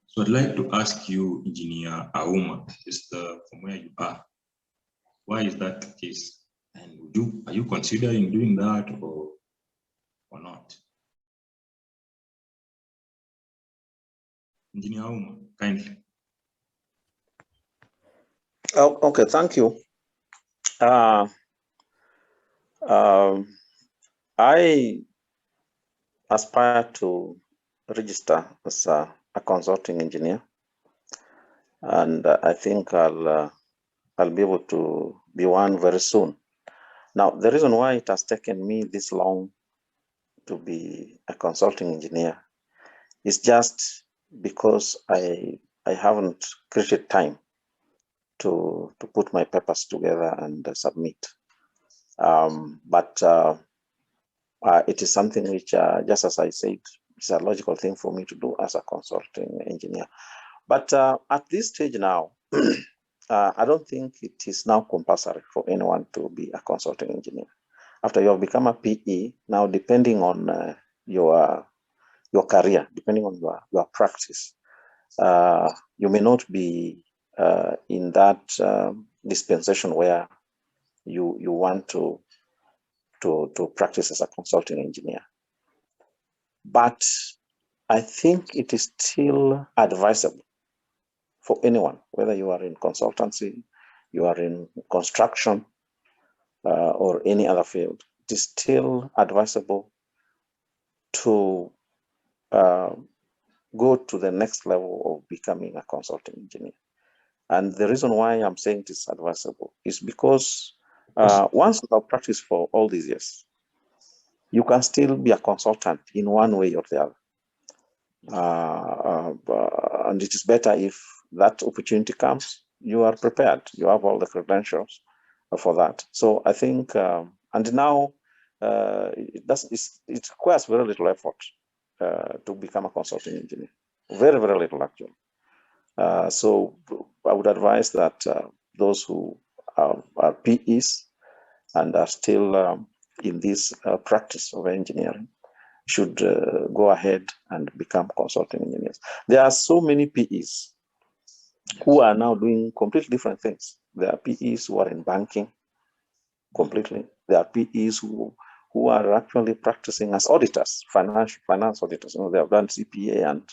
So I'd like to ask you, Engineer Auma, just from where you are, why is that the case? And are you considering doing that or not? Engineer Auma, kindly. Oh, okay, thank you. I aspire to register as a consulting engineer, and I think I'll be able to be one very soon. Now, the reason why it has taken me this long to be a consulting engineer is just because I haven't created time to put my papers together and submit. But it is something which, just as I said, it's a logical thing for me to do as a consulting engineer. But at this stage now, I don't think it is now compulsory for anyone to be a consulting engineer. After you have become a PE, now depending on your career, depending on your practice, you may not be in that dispensation where you want to practice as a consulting engineer. But I think it is still advisable for anyone, whether you are in consultancy, you are in construction, or any other field. It is still advisable to go to the next level of becoming a consulting engineer. And the reason why I'm saying it is advisable is because once you have practiced for all these years, you can still be a consultant in one way or the other. And it is better if that opportunity comes, you are prepared, you have all the credentials for that. So I think, and now it requires very little effort to become a consulting engineer, very, very little actually. So I would advise that those who are PEs and are still in this practice of engineering should go ahead and become consulting engineers. There are so many PEs who are now doing completely different things. There are PEs who are in banking completely. There are PEs who are actually practicing as auditors, finance auditors. You know, they have done CPA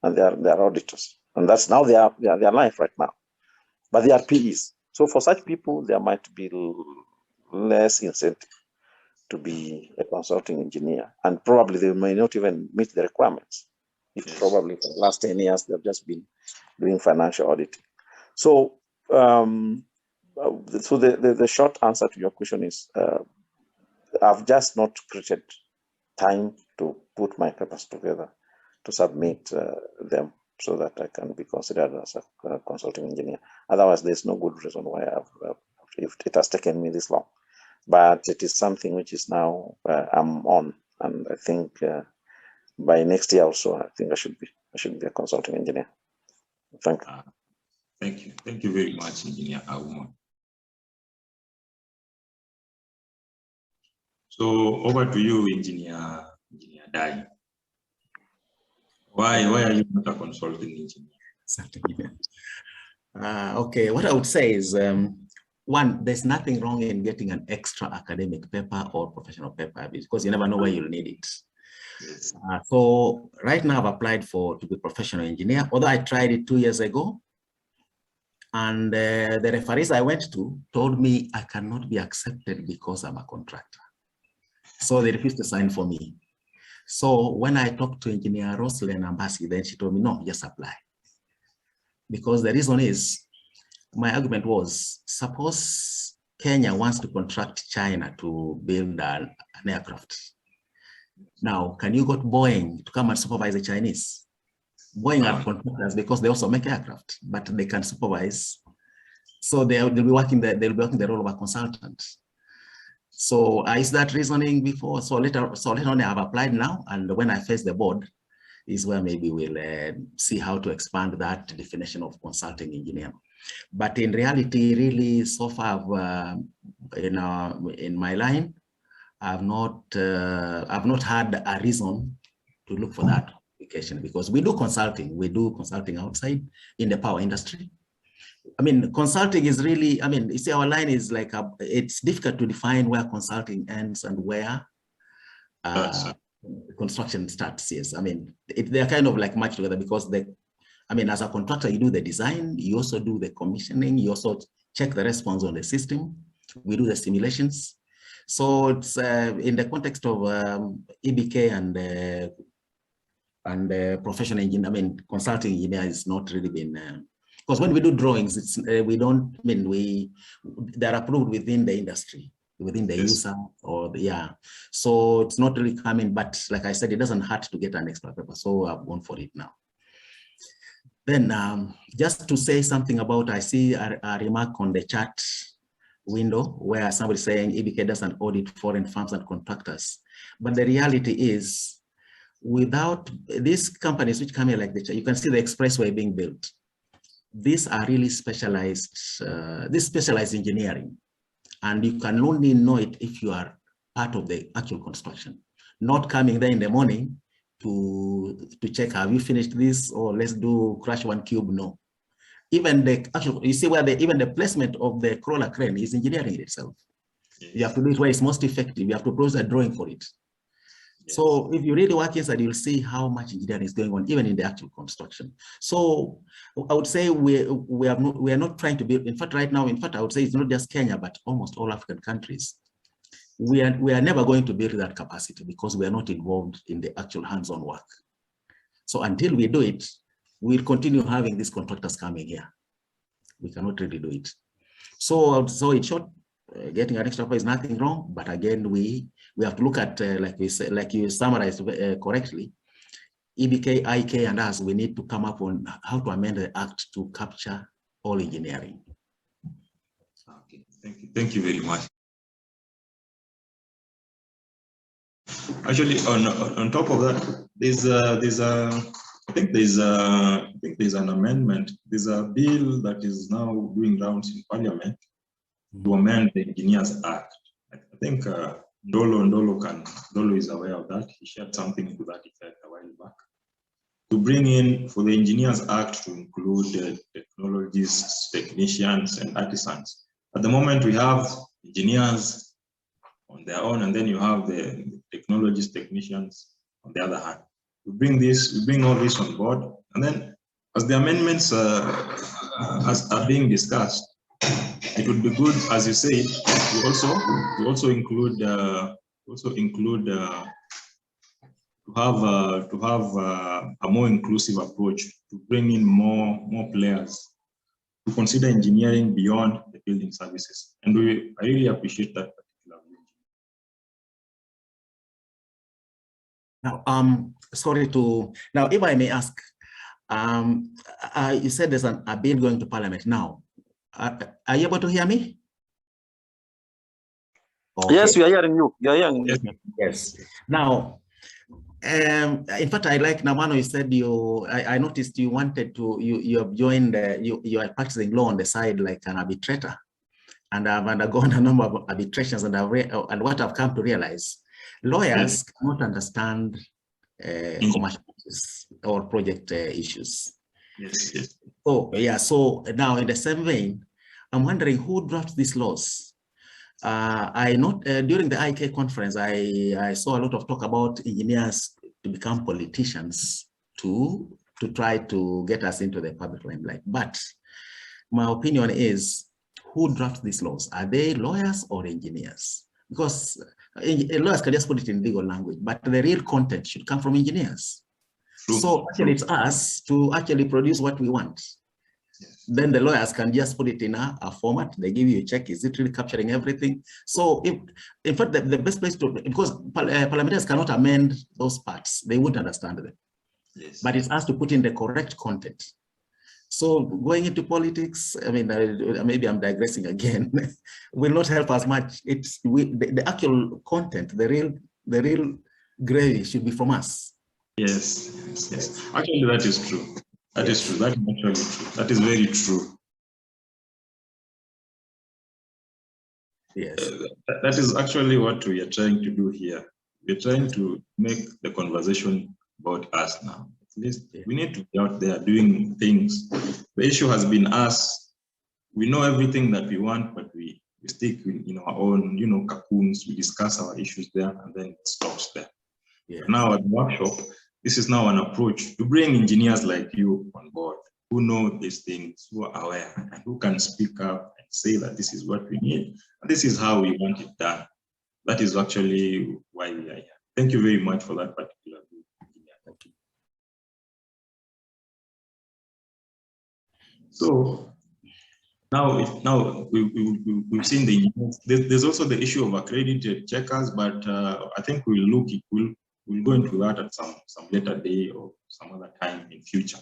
and they are auditors. And that's now their life right now. But they are PEs. So for such people, there might be less incentive to be a consulting engineer, and probably they may not even meet the requirements. If probably for the last 10 years they've just been doing financial auditing. So, the short answer to your question is, I've just not created time to put my papers together to submit them so that I can be considered as a consulting engineer. Otherwise, there's no good reason why it has taken me this long. But it is something which is now I'm on and I think by next year also, I think I should be a consulting engineer. Thank you. Thank you very much, Engineer Auma. So over to you, Engineer Adai. Why are you not a consulting engineer? Okay, what I would say is, one, there's nothing wrong in getting an extra academic paper or professional paper because you never know where you'll need it. Yes. So right now I've applied to be a professional engineer, although I tried it 2 years ago. And the referees I went to told me I cannot be accepted because I'm a contractor. So they refused to sign for me. So when I talked to Engineer Rosalind Ambassi, then she told me, no, just apply. Because the reason is, my argument was, suppose Kenya wants to contract China to build an aircraft. Now, can you get Boeing to come and supervise the Chinese? Boeing are contractors because they also make aircraft, but they can supervise. So they'll be working the role of a consultant. So is that reasoning before? So later on I have applied now, and when I face the board is where maybe we'll see how to expand that definition of consulting engineer. But in reality, really, so far in my line, I've not had a reason to look for that application, because we do consulting outside in the power industry. I mean, consulting is really, I mean, you see, our line is like, it's difficult to define where consulting ends and where construction starts. Yes, I mean, they're kind of like matched together because as a contractor, you do the design, you also do the commissioning, you also check the response on the system, we do the simulations. So it's in the context of EBK and professional engineer, I mean, consulting engineer is not really been, because when we do drawings, it's they're approved within the industry, within the user or so it's not really coming, but like I said, it doesn't hurt to get an extra paper, so I've gone for it now. Then just to say something about, I see a remark on the chat window where somebody's saying EBK doesn't audit foreign firms and contractors, but the reality is, without these companies which come here like you can see the expressway being built. These are really specialized, specialized engineering, and you can only know it if you are part of the actual construction, not coming there in the morning to check, have you finished this, or let's do crash one cube. No, even the actual, you see where even the placement of the crawler crane is engineering in itself. Yes. You have to do it where it's most effective. You have to produce a drawing for it. Yes. So if you really work inside, you'll see how much engineering is going on, even in the actual construction. So I would say we are not trying to build, in fact, right now, I would say it's not just Kenya, but almost all African countries. We are never going to build that capacity because we are not involved in the actual hands-on work. So until we do it, we'll continue having these contractors coming here. We cannot really do it. So in short, getting an extra paper is nothing wrong, but again, we have to look at, like you summarized correctly, EBK, IK, and us, we need to come up on how to amend the act to capture all engineering. Okay, thank you very much. Actually, on top of that, I think there's an amendment. There's a bill that is now doing rounds in Parliament to amend the Engineers Act. I think Dolo is aware of that. He shared something to that effect a while back. To bring in, for the Engineers Act to include technologists, technicians, and artisans. At the moment, we have engineers on their own, and then you have the technologists, technicians on the other hand. We bring all this on board, and then as the amendments are being discussed, it would be good, as you said, we also include to have a more inclusive approach, to bring in more players, to consider engineering beyond the building services, and I really appreciate that particular view. Now, now, if I may ask, you said there's a bill going to Parliament now. Are you able to hear me? Okay. Yes, we are hearing you. You are hearing Yes. you. Yes. Now, in fact, I like Namano. You said I noticed you wanted to. You have joined. You are practicing law on the side like an arbitrator, and I've undergone a number of arbitrations, and what I've come to realize, lawyers cannot understand commercial issues or project issues. Yes. Yes. Oh yeah. So now, in the same vein, I'm wondering who drafts these laws. I not during the IK conference, I saw a lot of talk about engineers to become politicians to try to get us into the public limelight. But my opinion is, who drafts these laws? Are they lawyers or engineers? Because lawyers can just put it in legal language, but the real content should come from engineers. True. So actually, it's us to actually produce what we want. Then the lawyers can just put it in a format. They give you a check. Is it really capturing everything? So in fact, the best place to, because parliamentarians cannot amend those parts. They won't understand them. Yes. But it's us to put in the correct content. So going into politics, I mean, maybe I'm digressing again, will not help us much. It's the actual content, the real gravy should be from us. Yes. Yes. Yes. Actually, that is true. That is true. That is actually true. That is very true. Yes. That is actually what we are trying to do here. We're trying to make the conversation about us now. At least we need to be out there doing things. The issue has been us. We know everything that we want, but we stick in our own, cocoons. We discuss our issues there, and then it stops there. Yeah. Now at the workshop, this is now an approach to bring engineers like you on board, who know these things, who are aware, and who can speak up and say that this is what we need, and this is how we want it done. That is actually why we are here. Thank you very much for that particular group. Thank you. So now we've seen the engineers. There's also the issue of accredited checkers, but I think we'll go into that at some later day or some other time in future.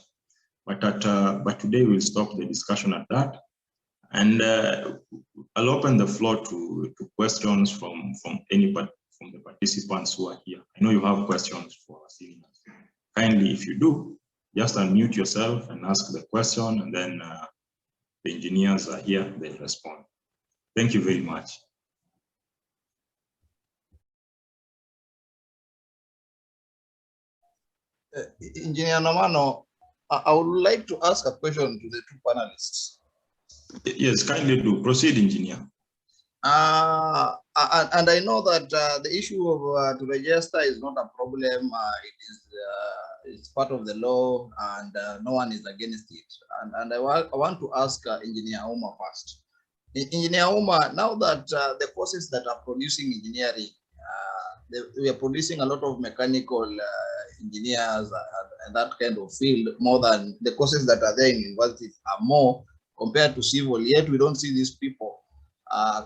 But today we'll stop the discussion at that, and I'll open the floor to questions from the participants who are here. I know you have questions for our seniors. Kindly, if you do, just unmute yourself and ask the question, and then the engineers are here, they'll respond. Thank you very much. Engineer Namano, I would like to ask a question to the two panelists. Yes, kindly do. Proceed, engineer. And I know that the issue of to register is not a problem. It's part of the law, and no one is against it. And I want to ask Engineer Auma first. Engineer Auma, now that the courses that are producing engineering, we are producing a lot of mechanical engineers and that kind of field, more than the courses that are there in universities are more compared to civil, yet we don't see these people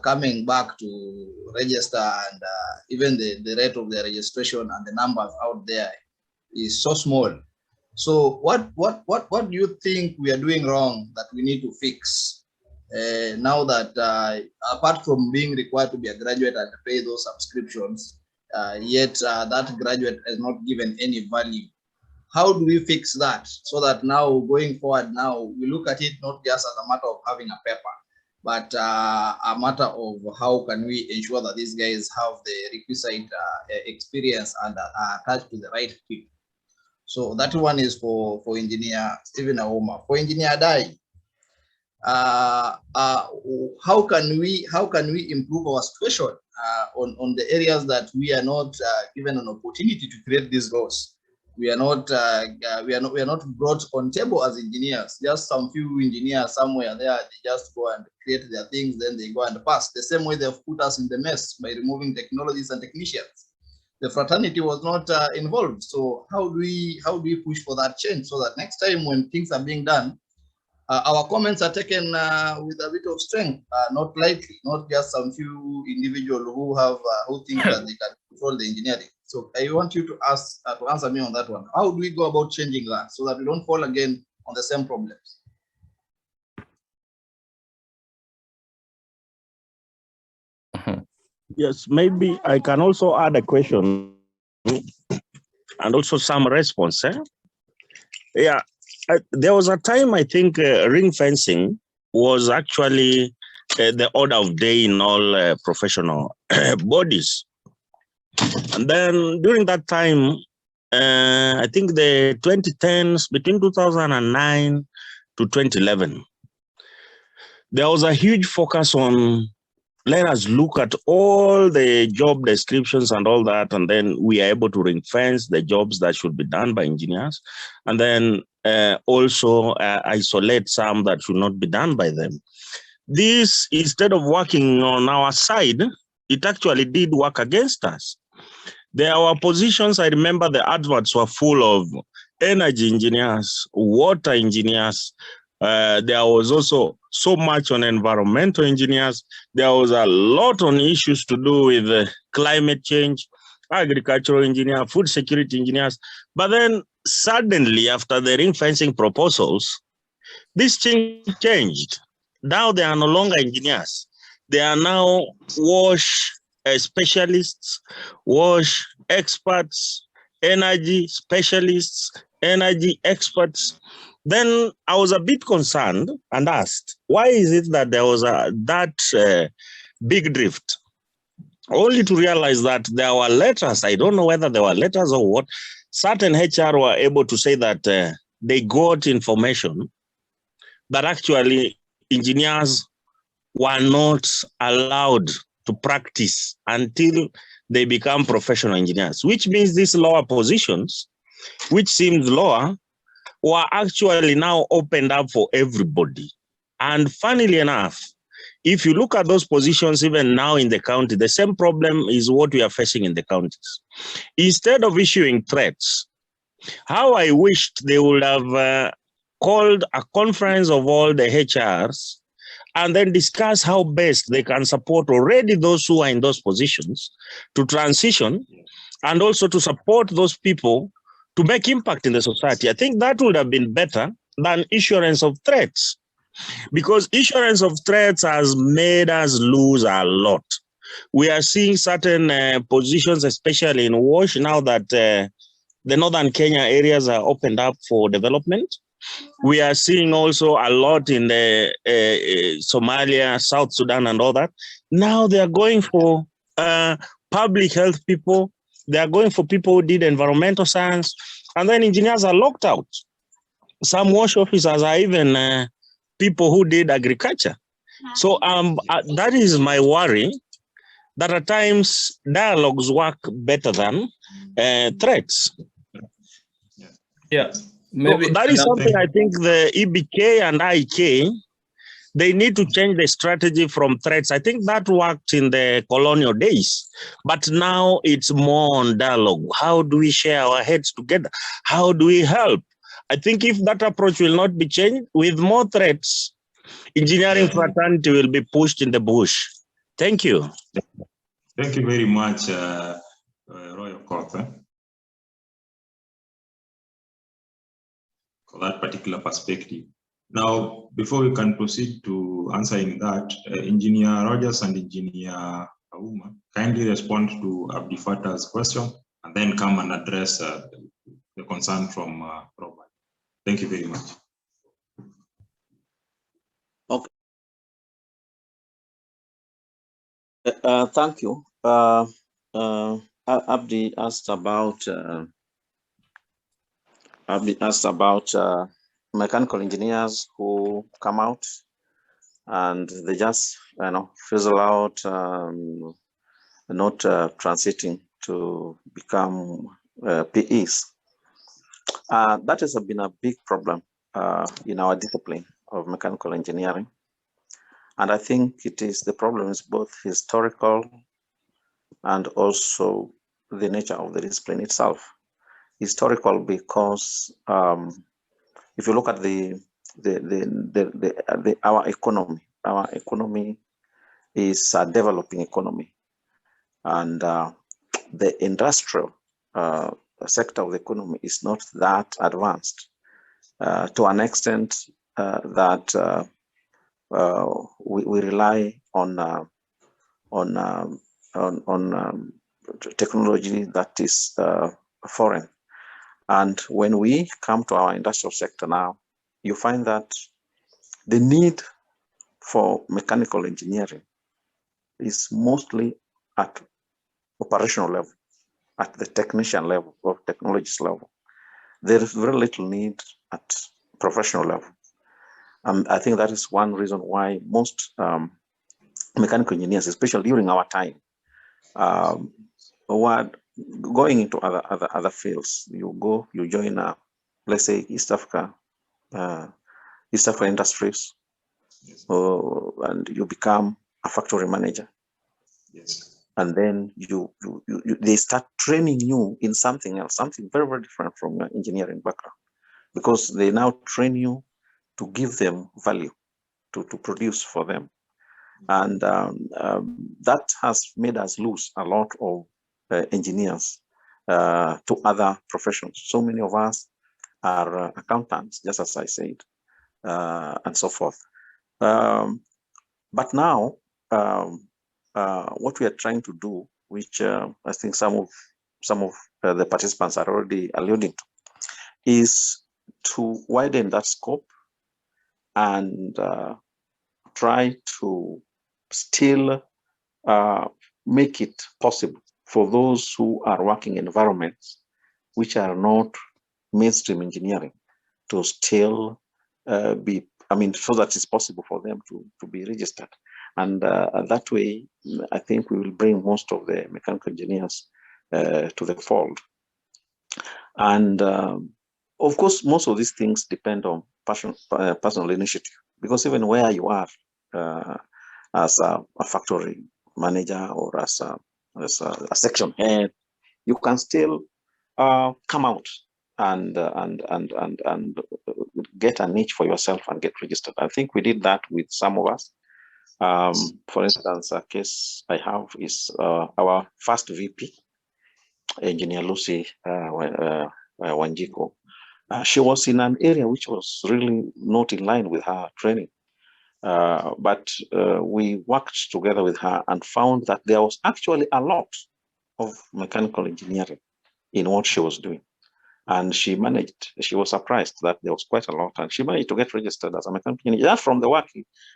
coming back to register, and even the rate of the registration and the numbers out there is so small. So what do you think we are doing wrong that we need to fix now that apart from being required to be a graduate and pay those subscriptions, yet that graduate has not given any value? How do we fix that so that now going forward, now we look at it not just as a matter of having a paper, but a matter of how can we ensure that these guys have the requisite experience and are attached to the right people? So that one is for Engineer Stephen Auma. For Engineer Adai, how can we improve our situation on the areas that we are not given an opportunity to create these laws? We are not brought on table as engineers. Just some few engineers somewhere there, they just go and create their things, then they go and pass. The same way they've put us in the mess by removing technologies and technicians. The fraternity was not involved. So how do we push for that change so that next time when things are being done, our comments are taken with a bit of strength, not lightly, not just some few individuals who think that they can control the engineering. So I want you to answer me on that one. How do we go about changing that so that we don't fall again on the same problems? Yes, maybe I can also add a question and also some response. Yeah, there was a time I think ring fencing was actually the order of day in all professional bodies. And then during that time, I think the 2010s, between 2009 to 2011, there was a huge focus on let us look at all the job descriptions and all that, and then we are able to ring fence the jobs that should be done by engineers, and then also isolate some that should not be done by them. This, instead of working on our side, it actually did work against us. There were positions, I remember the adverts were full of energy engineers, water engineers. There was also so much on environmental engineers. There was a lot on issues to do with climate change, agricultural engineer, food security engineers. But then suddenly, after the ring fencing proposals, this thing changed. Now they are no longer engineers. They are now wash specialists, wash experts, energy specialists, energy experts. Then I was a bit concerned and asked, why is it that there was that big drift? Only to realize that there were letters, I don't know whether there were letters or what, certain HR were able to say that they got information that actually engineers were not allowed to practice until they become professional engineers, which means these lower positions, which seemed lower, were actually now opened up for everybody. And funnily enough, if you look at those positions, even now in the county, the same problem is what we are facing in the counties. Instead of issuing threats, how I wished they would have called a conference of all the HRs and then discuss how best they can support already those who are in those positions to transition and also to support those people to make impact in the society. I think that would have been better than issuance of threats, because issuance of threats has made us lose a lot. We are seeing certain positions, especially in WASH, now that the northern Kenya areas are opened up for development. We are seeing also a lot in the Somalia, South Sudan and all that. Now they are going for public health people. They are going for people who did environmental science. And then engineers are locked out. Some WASH officers are even people who did agriculture. So that is my worry, that at times dialogues work better than threats. Yeah, maybe so that is something I think the EBK and IK, they need to change the strategy from threats. I think that worked in the colonial days, but now it's more on dialogue. How do we share our heads together? How do we help? I think if that approach will not be changed, with more threats, engineering fraternity will be pushed in the bush. Thank you. Thank you very much, Roy Okoth, for that particular perspective. Now, before we can proceed to answering that, Engineer Rogers and Engineer Auma kindly respond to Abdi Fattah's question and then come and address the concern from Robert. Thank you very much. Okay. Thank you. Abdi asked about mechanical engineers who come out and they just fizzle out, not transiting to become PEs. That has been a big problem in our discipline of mechanical engineering. And I think the problem is both historical and also the nature of the discipline itself. Historical because if you look at our economy is a developing economy, and the industrial sector of the economy is not that advanced to an extent that we rely on technology that is foreign. And when we come to our industrial sector now, you find that the need for mechanical engineering is mostly at operational level, at the technician level or technologist level. There is very little need at professional level. And I think that is one reason why most mechanical engineers, especially during our time, were going into other fields. You join let's say East Africa Industries, and you become a factory manager. Yes. And then they start training you in something else, something very, very different from your engineering background, because they now train you to give them value, to produce for them. And that has made us lose a lot of engineers to other professions. So many of us are accountants, just as I said, and so forth. But now, what we are trying to do, which I think some of the participants are already alluding to, is to widen that scope and try to still make it possible for those who are working in environments which are not mainstream engineering to still be, so that it's possible for them to be registered. And that way, I think we will bring most of the mechanical engineers to the fold. And of course, most of these things depend on personal initiative, because even where you are as a factory manager or as a section head, you can still come out and get a niche for yourself and get registered. I think we did that with some of us. For instance, a case I have is our first VP, Engineer Lucy Wanjiko. She was in an area which was really not in line with her training. But we worked together with her and found that there was actually a lot of mechanical engineering in what she was doing. And she was surprised that there was quite a lot, and she managed to get registered as a mechanical engineer just from the work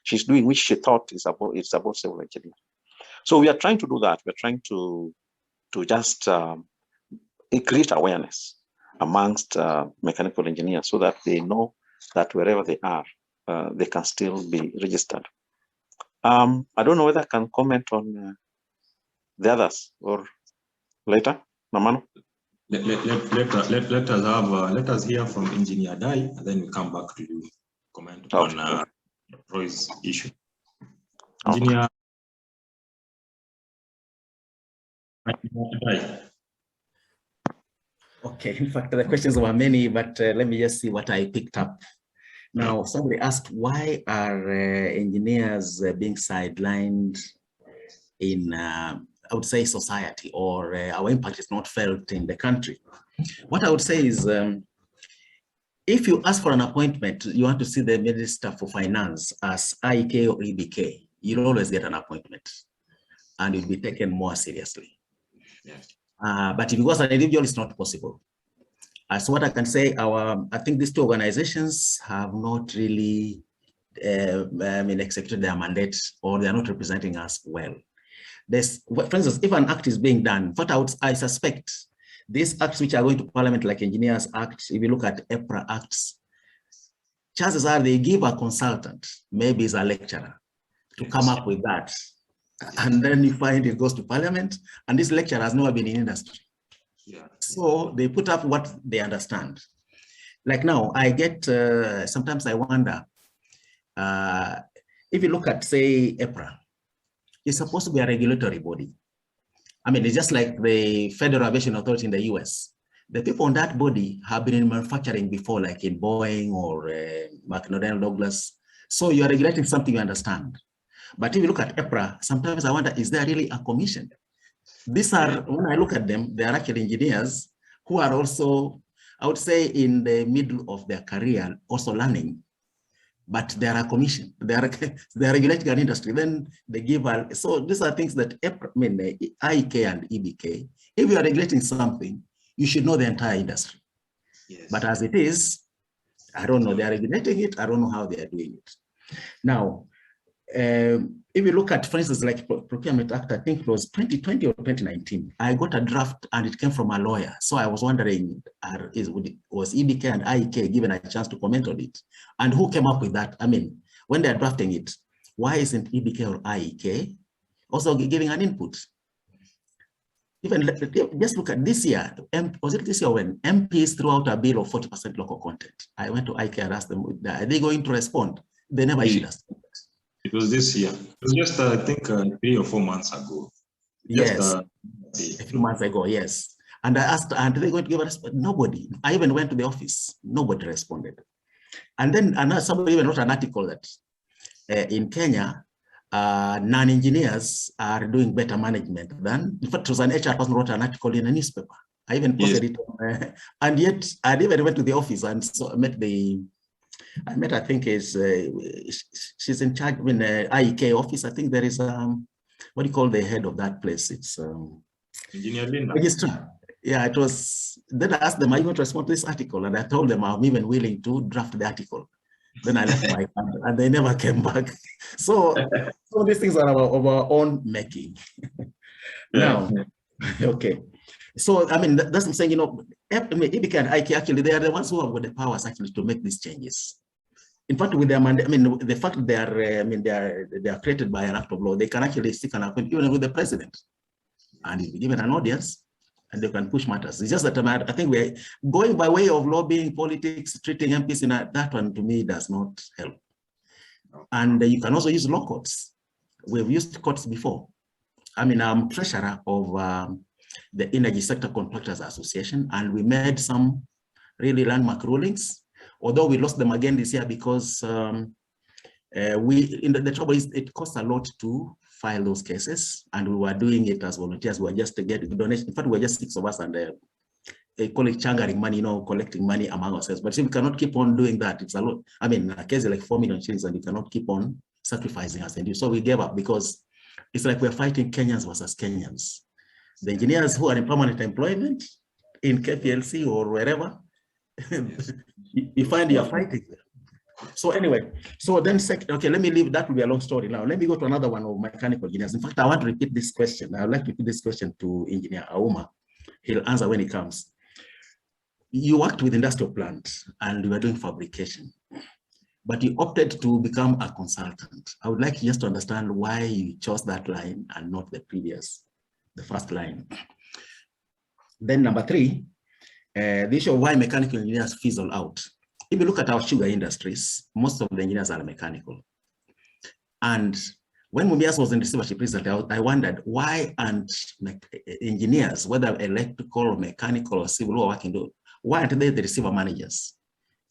she's doing, which she thought it's about civil engineering. So we are trying to do that. We're trying to just create awareness amongst mechanical engineers so that they know that wherever they are, they can still be registered. I don't know whether I can comment on the others or later, Namano. Let us hear from Engineer Adai, and then we come back to you comment on Roy's issue. Engineer Adai. Okay, in fact, the questions were many, but let me just see what I picked up. Now, somebody asked, why are engineers being sidelined in, I would say, society, or our impact is not felt in the country? What I would say is, if you ask for an appointment, you want to see the Minister for Finance as IK or EBK, you'll always get an appointment and you'll be taken more seriously. Yes. But if you go as an individual, it's not possible. So what I can say, I think these two organizations have not really executed their mandate, or they are not representing us well. For instance, if an act is being done, I suspect these acts which are going to Parliament, like Engineers Act, if you look at EPRA acts, chances are they give a consultant, maybe it's a lecturer, to come up with that. And then you find it goes to Parliament, and this lecturer has never been in industry. Yeah. So they put up what they understand. Like now, I get, sometimes I wonder, if you look at, say, EPRA, it's supposed to be a regulatory body. It's just like the Federal Aviation Authority in the US. The people on that body have been in manufacturing before, like in Boeing or McDonnell Douglas. So you're regulating something you understand. But if you look at EPRA, sometimes I wonder, is there really a commission? These are, when I look at them, they are actually engineers who are also, I would say, in the middle of their career, also learning. but they are a commission. They are regulating an industry. Then they give so these are things that IEK and EBK. If you are regulating something, you should know the entire industry. Yes. But as it is, I don't know. They are regulating it. I don't know how they are doing it. Now, if you look at, for instance, like Procurement Act, I think it was 2020 or 2019, I got a draft and it came from a lawyer. So I was wondering, was EBK and IEK given a chance to comment on it? And who came up with that? I mean, when they're drafting it, why isn't EBK or IEK also giving an input? Even just look at this year, was it this year when MPs threw out a bill of 40% local content? I went to IEK and asked them, are they going to respond? They never issued us. It was this year. It was just, I think, 3 or 4 months ago. Yes, a few months ago, yes. And I asked, and they're going to give us, nobody. I even went to the office, nobody responded. And then somebody even wrote an article that in Kenya, non-engineers are doing better management than, in fact, it was an HR person wrote an article in a newspaper. I even posted it, and yet I even went to the office and I think she's in charge in the IEK office. I think there is, what do you call the head of that place? It's Engineer Linda. Registrar. Yeah, it was, then I asked them, are you going to respond to this article? And I told them I'm even willing to draft the article. Then I left my country and they never came back. So these things are of our own making. Now, okay. So, I mean, that's what I'm saying, you know, EBK and IEK, actually, they are the ones who have got the powers actually to make these changes. In fact, with their mandate, I mean, the fact that they are created by an act of law, they can actually seek an appointment even with the president, and he'll be given an audience, and they can push matters. It's just that I think we're going by way of lobbying, politics, treating MPs in that one, to me, does not help. And you can also use law courts. We've used courts before. I mean, I'm treasurer of the Energy Sector Contractors Association, and we made some really landmark rulings, although we lost them again this year because the trouble is it costs a lot to file those cases, and we were doing it as volunteers. We were just getting donations. In fact, we were just 6 of us, and they call it changering money, you know, collecting money among ourselves. But see, we cannot keep on doing that. It's a lot. I mean, a case is like 4 million shillings, and you cannot keep on sacrificing us. And so we gave up because it's like we're fighting Kenyans versus Kenyans. The engineers who are in permanent employment in KPLC or wherever, you find you're fighting them. So anyway, so then okay, let me leave, that will be a long story now. Let me go to another one of mechanical engineers. In fact, I want to repeat this question. I would like to repeat this question to Engineer Auma. He'll answer when he comes. You worked with industrial plants and you were doing fabrication, but you opted to become a consultant. I would like just to understand why you chose that line and not the first line. Then number 3, the issue of why mechanical engineers fizzle out. If you look at our sugar industries, most of the engineers are mechanical. And when Mumias was in receivership recently, I wondered why aren't engineers, whether electrical or mechanical or civil, who are working, why aren't they the receiver managers?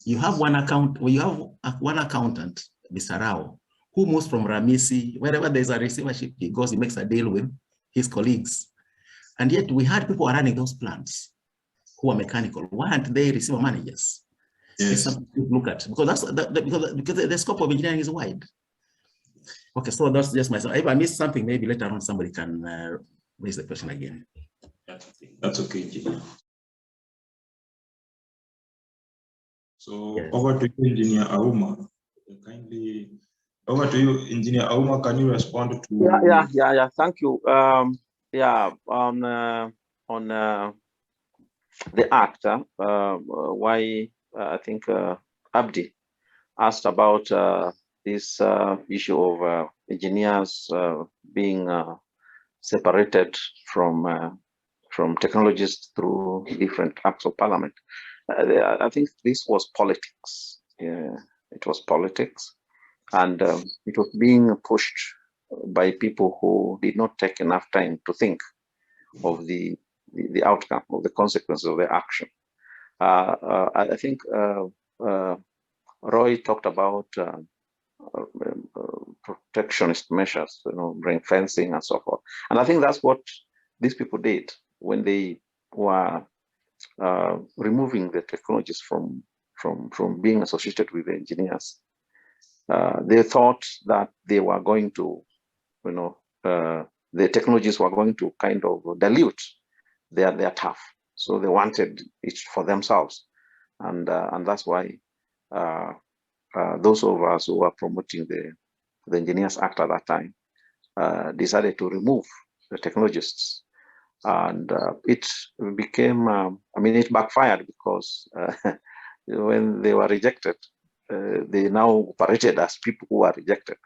You have one accountant, Mr. Rao, who moves from Ramisi, wherever there's a receivership, he goes, he makes a deal with his colleagues. And yet we had people running those plants who are mechanical. Why aren't they receiver managers? Yes. It's something to look at, because because the scope of engineering is wide. Okay, so that's just myself. If I missed something, maybe later on somebody can raise the question again. That's okay, Engineer. So Yes. over to you, Engineer Auma. Kindly, over to you, Engineer Auma. Can you respond to? Yeah. Thank you. On the act, why I think Abdi asked about this issue of engineers being separated from technologists through different acts of parliament. I think this was politics. Yeah, it was politics, and it was being pushed by people who did not take enough time to think of the outcome, of the consequences of their action. I think Roy talked about protectionist measures, bring fencing and so forth. And I think that's what these people did when they were removing the technologies from being associated with the engineers. They thought that they were going to, the technologies were going to kind of dilute their tough. So they wanted it for themselves. And that's why those of us who were promoting the Engineers Act at that time decided to remove the technologists. And it became, it backfired because when they were rejected, they now operated as people who are rejected.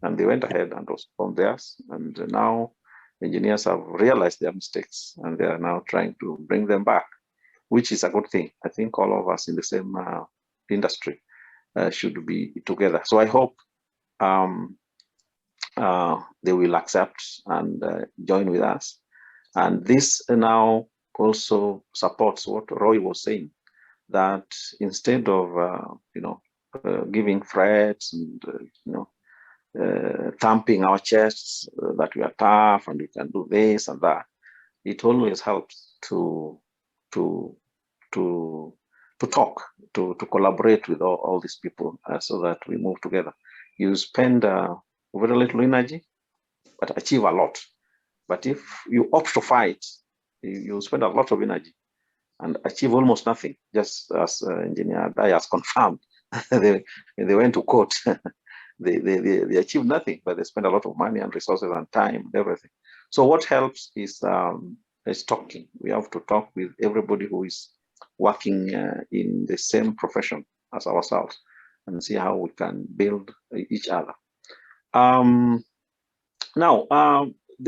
And they went ahead and also found theirs. And now engineers have realized their mistakes and they are now trying to bring them back, which is a good thing. I think all of us in the same industry should be together. So I hope they will accept and join with us. And this now also supports what Roy was saying, that instead of giving threats and thumping our chests that we are tough and we can do this and that, it always helps to talk, to collaborate with all these people so that we move together. You spend very little energy, but achieve a lot. But if you opt to fight, you spend a lot of energy and achieve almost nothing, just as Engineer Adai has confirmed. they went to court. they achieve nothing, but they spend a lot of money and resources and time and everything. So what helps is talking. We have to talk with everybody who is working in the same profession as ourselves and see how we can build each other.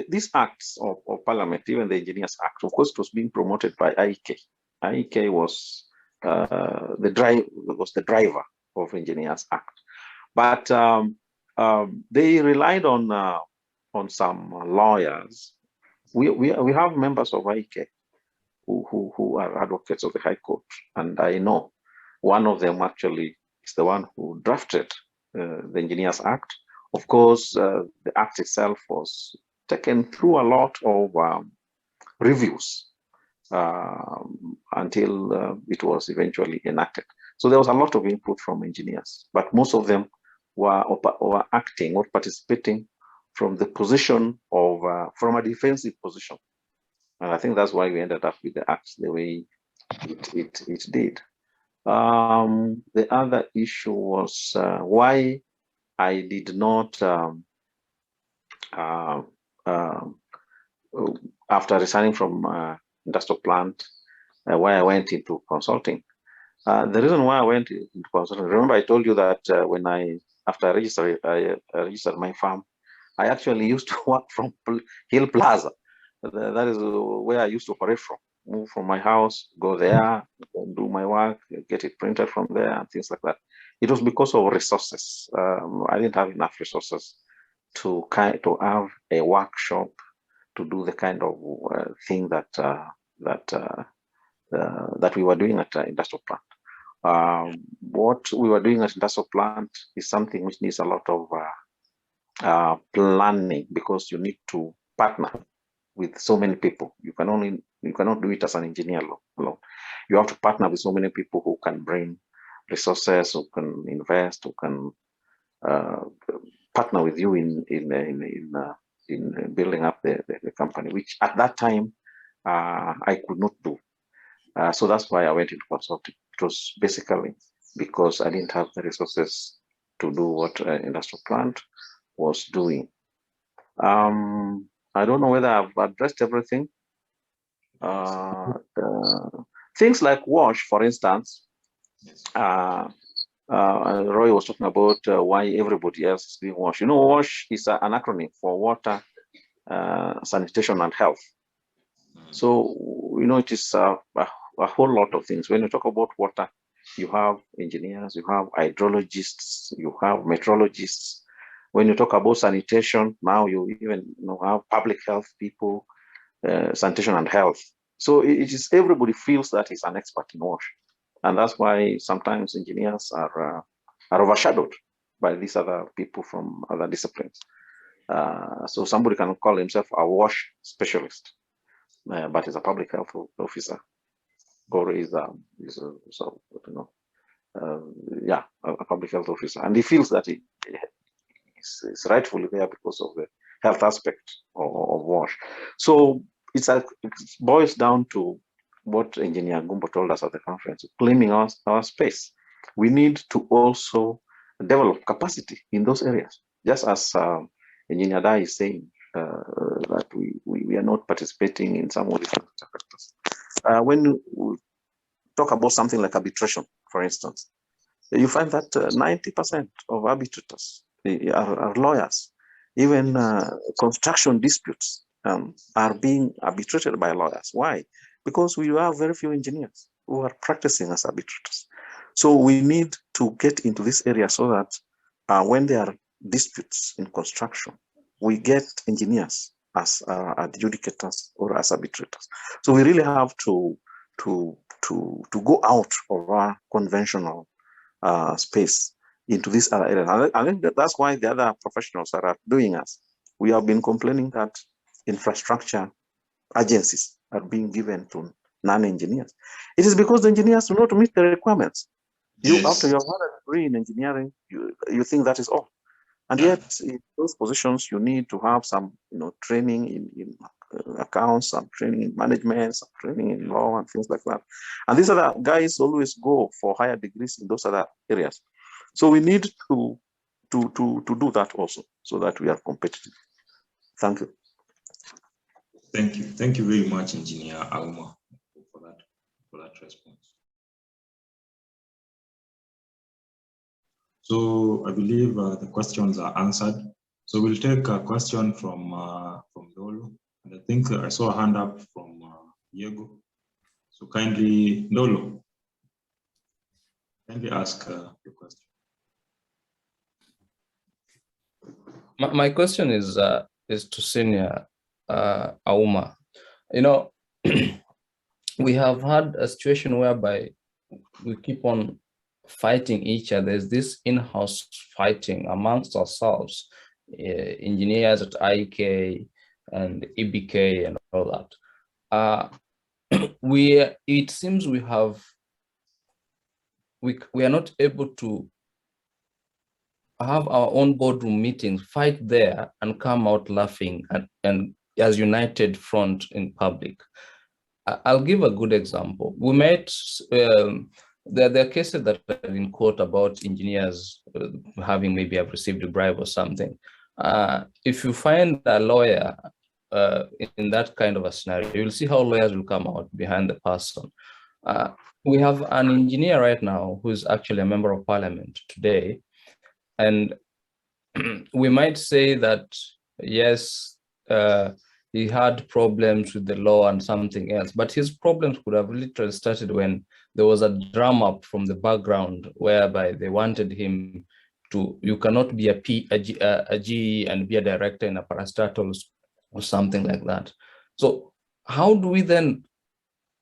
These acts of Parliament, even the Engineers Act, of course, it was being promoted by IEK. IEK was the driver of Engineers Act, but they relied on some lawyers. We have members of IEK who are advocates of the High Court, and I know one of them actually is the one who drafted the Engineers Act. Of course, the act itself was taken through a lot of reviews until it was eventually enacted. So there was a lot of input from engineers, but most of them were acting or participating from the position of, from a defensive position. And I think that's why we ended up with the act the way it did. The other issue was why I did not, after resigning from industrial plant, why I went into consulting. The reason why I went into consulting, remember I told you that after I registered my firm, I actually used to work from Hill Plaza. That is where I used to operate from. Move from my house, go there, do my work, get it printed from there, and things like that. It was because of resources. I didn't have enough resources to have a workshop to do the kind of thing that we were doing at industrial plant. What we were doing at industrial plant is something which needs a lot of planning, because you need to partner with so many people. You cannot do it as an engineer alone. You have to partner with so many people who can bring resources, who can invest, who can partner with you in building up the company, which at that time I could not do. So that's why I went into consulting. It was basically because I didn't have the resources to do what industrial plant was doing. I don't know whether I've addressed everything. Things like WASH, for instance, Roy was talking about why everybody else is doing WASH. WASH is an acronym for water, sanitation, and health. So, it is a whole lot of things. When you talk about water, you have engineers, you have hydrologists, you have meteorologists. When you talk about sanitation, now you even have public health people, sanitation and health. So it is, everybody feels that he's an expert in WASH. And that's why sometimes engineers are overshadowed by these other people from other disciplines. So somebody can call himself a WASH specialist, but is a public health officer, or is yeah, a public health officer, and he feels that he is rightfully there because of the health aspect of WASH. So it boils down to what Engineer Gumbo told us at the conference, claiming our space. We need to also develop capacity in those areas, just as Engineer Adai is saying that we are not participating in some of these factors. When we talk about something like arbitration, for instance, you find that 90% of arbitrators are lawyers. Even construction disputes are being arbitrated by lawyers. Why? Because we have very few engineers who are practicing as arbitrators. So we need to get into this area so that when there are disputes in construction, we get engineers as adjudicators or as arbitrators. So we really have to go out of our conventional space into this other area. I think that's why the other professionals are doing us. We have been complaining that infrastructure agencies are being given to non-engineers. It is because the engineers do not meet the requirements. Yes. After you have had a degree in engineering, you think that is all. And yet, in those positions, you need to have some, training in accounts, some training in management, some training in law, and things like that. And these other guys always go for higher degrees in those other areas. So we need to do that also, so that we are competitive. Thank you. Thank you. Thank you very much, Engineer Auma, for that response. So I believe the questions are answered. So we'll take a question from Dolo, and I think I saw a hand up from Diego. So kindly, Dolo, kindly ask your question. My question is to Senior Auma. We have had a situation whereby we keep on fighting each other. There's this in-house fighting amongst ourselves, engineers at IK and EBK and all that. It seems we are not able to have our own boardroom meetings, fight there and come out laughing and as united front in public. I'll give a good example. We met, there are cases that are in court about engineers having maybe have received a bribe or something. If you find a lawyer in that kind of a scenario, you'll see how lawyers will come out behind the person. We have an engineer right now who is actually a member of parliament today. And we might say that, yes, he had problems with the law and something else, but his problems could have literally started when there was a drum up from the background whereby they wanted him to, you cannot be a GE and be a director in a parastatals or something like that. So how do we then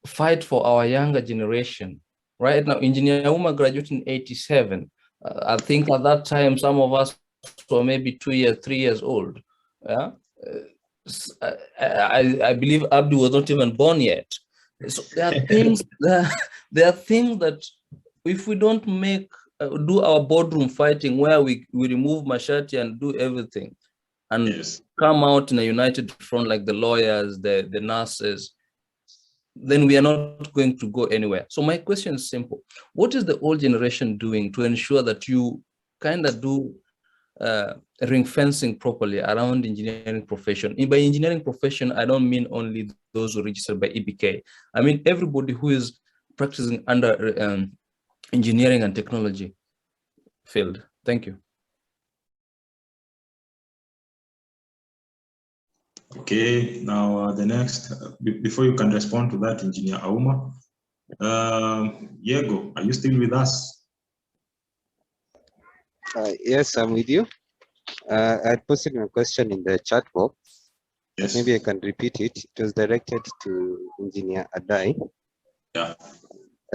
fight for our younger generation? Right now, Engineer Auma graduated in '87. I think at that time, some of us were maybe 2 years, 3 years old. Yeah, I believe Abdi was not even born yet. So there are things there are things that if we don't do our boardroom fighting where we remove Mashati and do everything and come out in a united front like the lawyers, the nurses, then we are not going to go anywhere. So my question is simple. What is the old generation doing to ensure that you kind of do ring fencing properly around engineering profession? And by engineering profession, I don't mean only those who are registered by EBK. I mean everybody who is practicing under engineering and technology field. Thank you. Okay, now the next, before you can respond to that, Engineer Auma, Diego, are you still with us? Yes, I'm with you. I posted my question in the chat box. Yes. Maybe I can repeat it. It was directed to Engineer Adai. Yeah.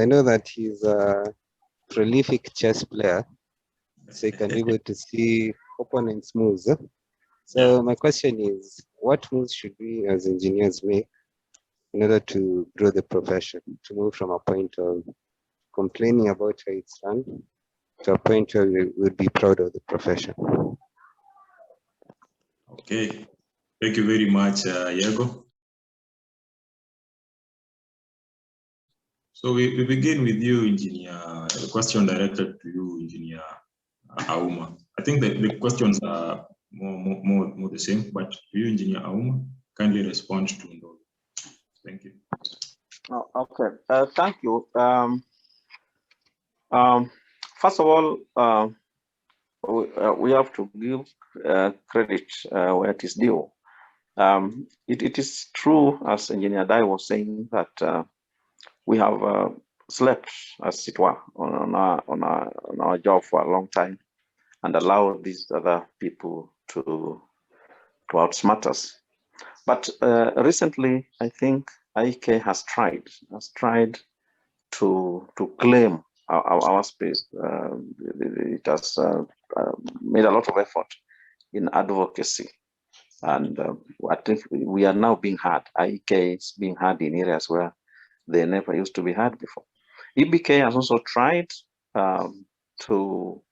I know that he's a prolific chess player, so he can be able to see opponents' moves. So my question is, what moves should we as engineers make in order to grow the profession, to move from a point of complaining about how it's run to a point where we would be proud of the profession. Okay, thank you very much, Yago. So we begin with you, Engineer. The question directed to you, Engineer Auma. I think that the questions are more the same, but to you, Engineer Auma, kindly respond to those. Thank you. Oh, okay, thank you. First of all, we have to give credit where it is due. It is true, as Engineer Adai was saying, that we have slept, as it were, on our job for a long time and allowed these other people to outsmart us. But recently, I think IK has tried to claim our space. It has made a lot of effort in advocacy. And I think we are now being heard. IK is being heard in areas where they never used to be heard before. EBK has also tried to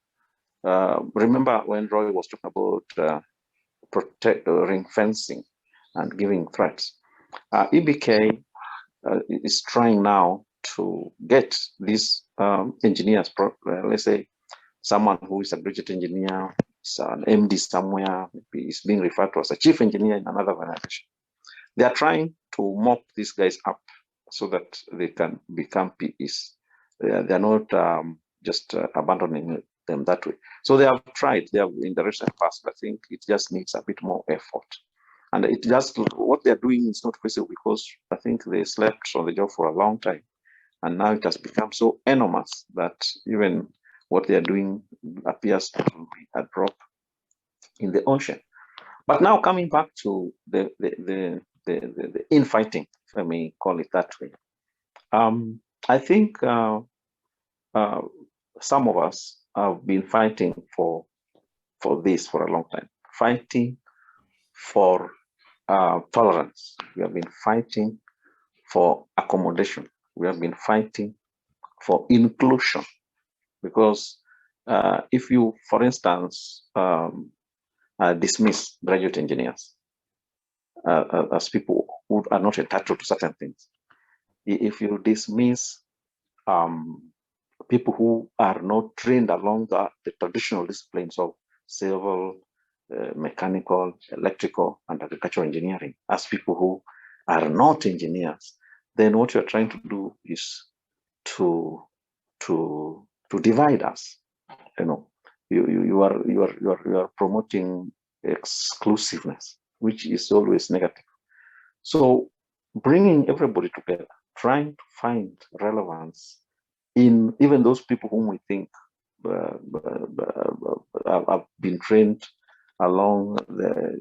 remember when Roy was talking about ring fencing and giving threats. EBK is trying now to get these engineers, let's say someone who is a graduate engineer, is an MD somewhere, maybe is being referred to as a chief engineer in another organization. They are trying to mop these guys up so that they can become PEs. They are not just abandoning them that way. So they have tried, they have in the recent past, I think it just needs a bit more effort. And it just, what they're doing is not feasible because I think they slept on the job for a long time. And now it has become so enormous that even what they're doing appears to be a drop in the ocean. But now coming back to the infighting, if I may call it that way. I think some of us have been fighting for this for a long time, fighting for tolerance. We have been fighting for accommodation. We have been fighting for inclusion. Because if you, for instance, dismiss graduate engineers as people who are not entitled to certain things, if you dismiss people who are not trained along the traditional disciplines of civil, mechanical, electrical, and agricultural engineering as people who are not engineers, then what you're trying to do is to divide us. You know, you are promoting exclusiveness, which is always negative. So bringing everybody together, trying to find relevance in even those people whom we think have been trained along the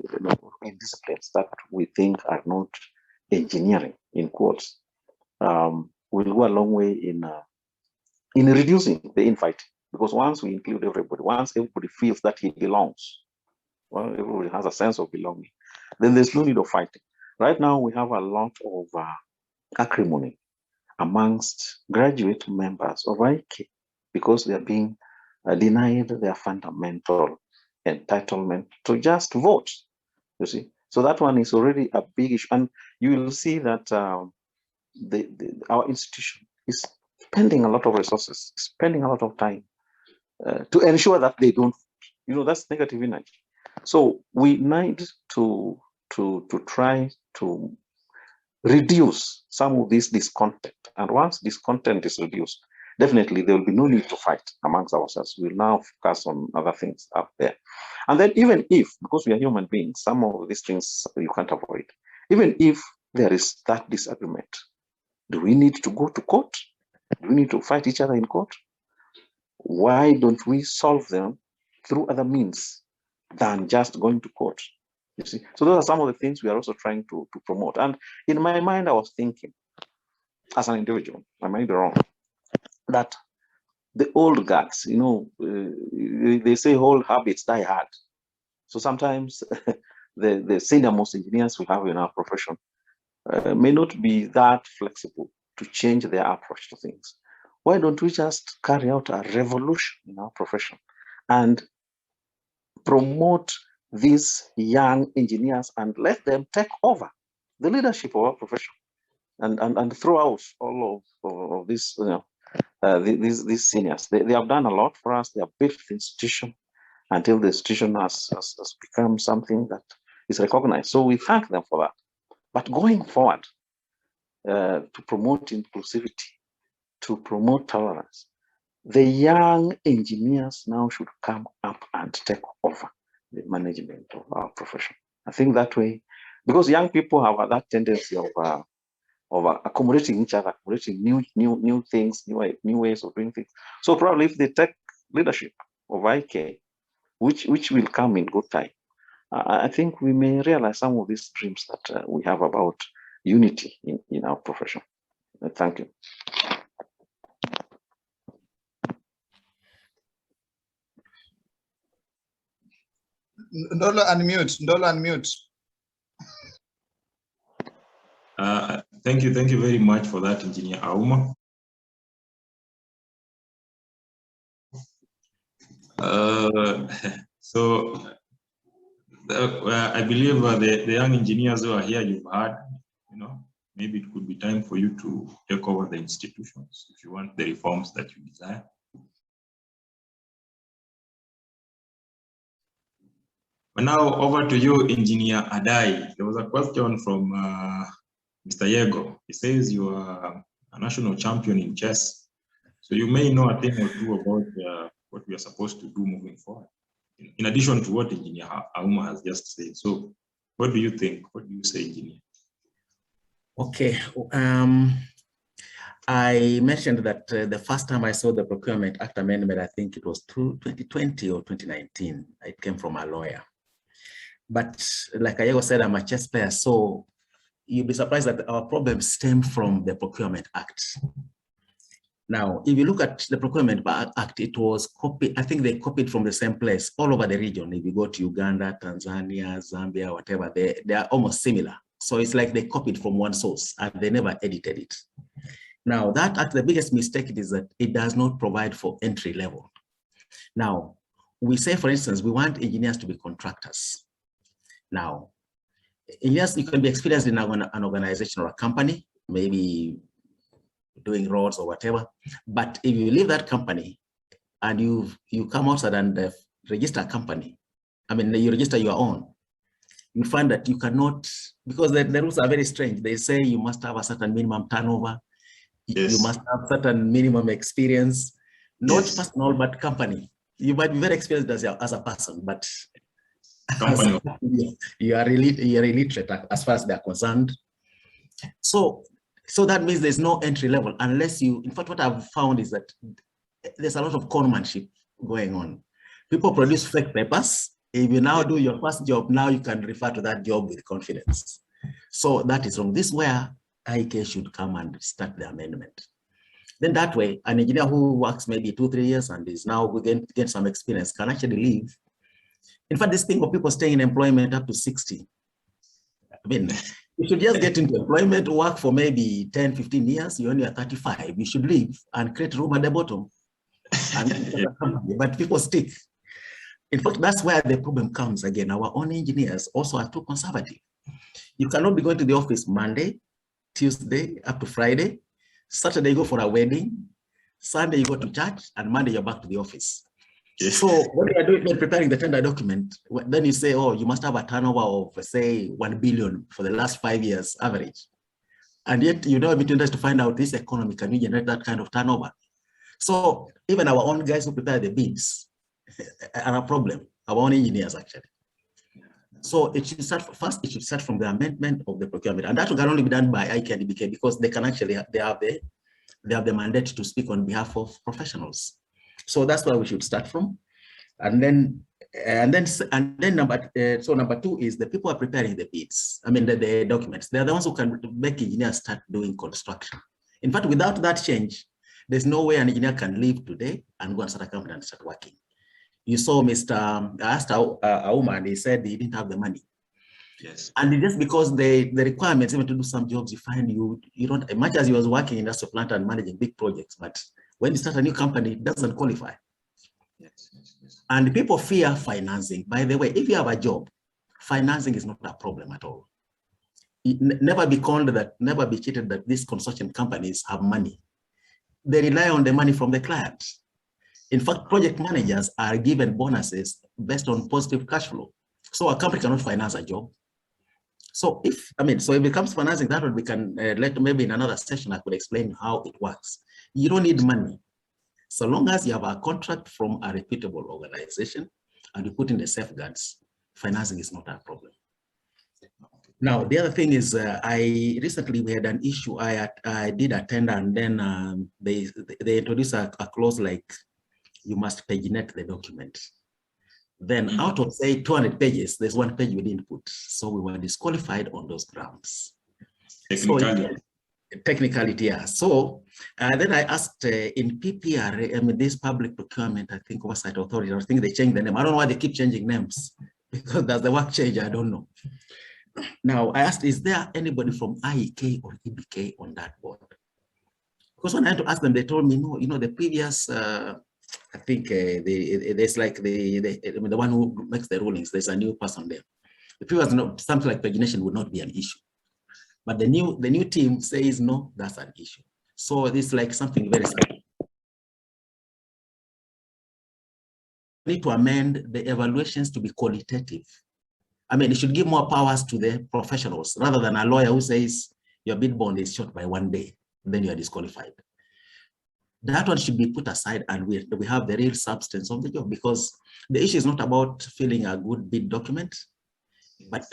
in disciplines that we think are not engineering, in quotes, will go a long way in reducing the infight. Because once we include everybody, once everybody feels that he belongs, well, everybody has a sense of belonging, then there's no need of fighting. Right now, we have a lot of acrimony amongst graduate members of IK because they are being denied their fundamental entitlement to just vote, you see. So that one is already a big issue. And you will see that our institution is spending a lot of resources, spending a lot of time to ensure that they don't, that's negative energy. So we need to try to reduce some of this discontent. And once discontent is reduced, definitely there will be no need to fight amongst ourselves. We'll now focus on other things up there. And then even if, because we are human beings, some of these things you can't avoid, even if there is that disagreement, do we need to go to court? Do we need to fight each other in court? Why don't we solve them through other means than just going to court? You see, so those are some of the things we are also trying to promote. And in my mind, I was thinking, as an individual, I might be wrong, that the old guards, they say old habits die hard. So sometimes the senior most engineers we have in our profession may not be that flexible to change their approach to things. why don't we just carry out a revolution in our profession and promote these young engineers and let them take over the leadership of our profession and throw out all of these, these seniors. They have done a lot for us. They have built the institution until the institution has become something that is recognized. So we thank them for that. But going forward, to promote inclusivity, to promote tolerance, the young engineers now should come up and take over the management of our profession. I think that way, because young people have that tendency of accommodating each other, accommodating new things, new ways of doing things. So probably if they take leadership of IK, which will come in good time, I think we may realize some of these dreams that we have about unity in our profession. Thank you. Ndolo unmute. Ndolo unmute. Thank you very much for that, Engineer Auma. I believe the young engineers who are here, you've heard, maybe it could be time for you to take over the institutions if you want the reforms that you desire. But now over to you, Engineer Adai. There was a question from Mr. Yego. He says you are a national champion in chess. So you may know a thing or two about what we are supposed to do moving forward, in addition to what Engineer Auma has just said. So what do you think? What do you say, Engineer? Okay. I mentioned that the first time I saw the Procurement Act amendment, I think it was 2020 or 2019. It came from a lawyer. But like Ayego said, I'm a chess player, so you'll be surprised that our problems stem from the Procurement Act. Now, if you look at the Procurement Act, it was copied, I think they copied from the same place all over the region. If you go to Uganda, Tanzania, Zambia, whatever, they are almost similar. So it's like they copied from one source and they never edited it. Now, that act, the biggest mistake is that it does not provide for entry level. Now, we say, for instance, we want engineers to be contractors. Now, yes, you can be experienced in an organization or a company, maybe doing roads or whatever. But if you leave that company and you come outside and register a company, I mean, you register your own, you find that you cannot, because the rules are very strange. They say you must have a certain minimum turnover. Yes. You must have certain minimum experience, not yes. Personal, but company. You might be very experienced as a person, but you are illiterate as far as they are concerned. So that means there's no entry level unless you, in fact, what I've found is that there's a lot of conmanship going on. People produce fake papers. If you now do your first job, now you can refer to that job with confidence. So that is wrong. This is where IK should come and start the amendment. Then that way, an engineer who works maybe 2-3 years and is now going to get some experience can actually leave. In fact, this thing of people staying in employment up to 60. I mean, you should just get into employment, work for maybe 10-15 years, you're only at 35. You should leave and create room at the bottom. But people stick. In fact, that's where the problem comes again. Our own engineers also are too conservative. You cannot be going to the office Monday, Tuesday, up to Friday. Saturday, you go for a wedding. Sunday, you go to church, and Monday, you're back to the office. Yes. So when you are doing, preparing the tender document, then you say, oh, you must have a turnover of, say, 1 billion for the last 5 years average. And yet you don't have interest to find out this economy, can you generate that kind of turnover? So even our own guys who prepare the bids are a problem, our own engineers actually. So it should start first, it should start from the amendment of the procurement. And that can only be done by IK and BK because they can actually, they have the mandate to speak on behalf of professionals. So that's where we should start from. And then number two is the people who are preparing the bids. I mean, the documents. They're the ones who can make engineers start doing construction. In fact, without that change, there's no way an engineer can leave today and go and start a company and start working. You saw I asked Auma, and he said he didn't have the money. Yes. And it's just because the requirements, even to do some jobs, you find you don't, as much as he was working in industrial plant and managing big projects, but when you start a new company, it doesn't qualify. Yes, yes, yes. And people fear financing. By the way, if you have a job, financing is not a problem at all. Never be conned that, never be cheated that these consortium companies have money. They rely on the money from the client. In fact, project managers are given bonuses based on positive cash flow. So a company cannot finance a job. So if it comes to financing, that we can let maybe in another session, I could explain how it works. You don't need money. So long as you have a contract from a reputable organization and you put in the safeguards, financing is not a problem. Now, the other thing is, recently we had an issue. I did attend, and then they introduced a clause like you must paginate the document. Then out of say 200 pages, there's one page we didn't put. So we were disqualified on those grounds. Technically. Technicality, yeah. So then I asked in PPR, this public procurement, I think oversight authority, I think they changed the name. I don't know why they keep changing names because does the work change? I don't know. Now I asked, is there anybody from IEK or EBK on that board? Because when I had to ask them, they told me, no, the previous, I think there's like the one who makes the rulings, there's a new person there. The previous, something like pagination would not be an issue. But the new team says, no, that's an issue. So it's like something very simple. We need to amend the evaluations to be qualitative. It should give more powers to the professionals rather than a lawyer who says your bid bond is short by 1 day, then you are disqualified. That one should be put aside and we have the real substance of the job, because the issue is not about filling a good bid document, but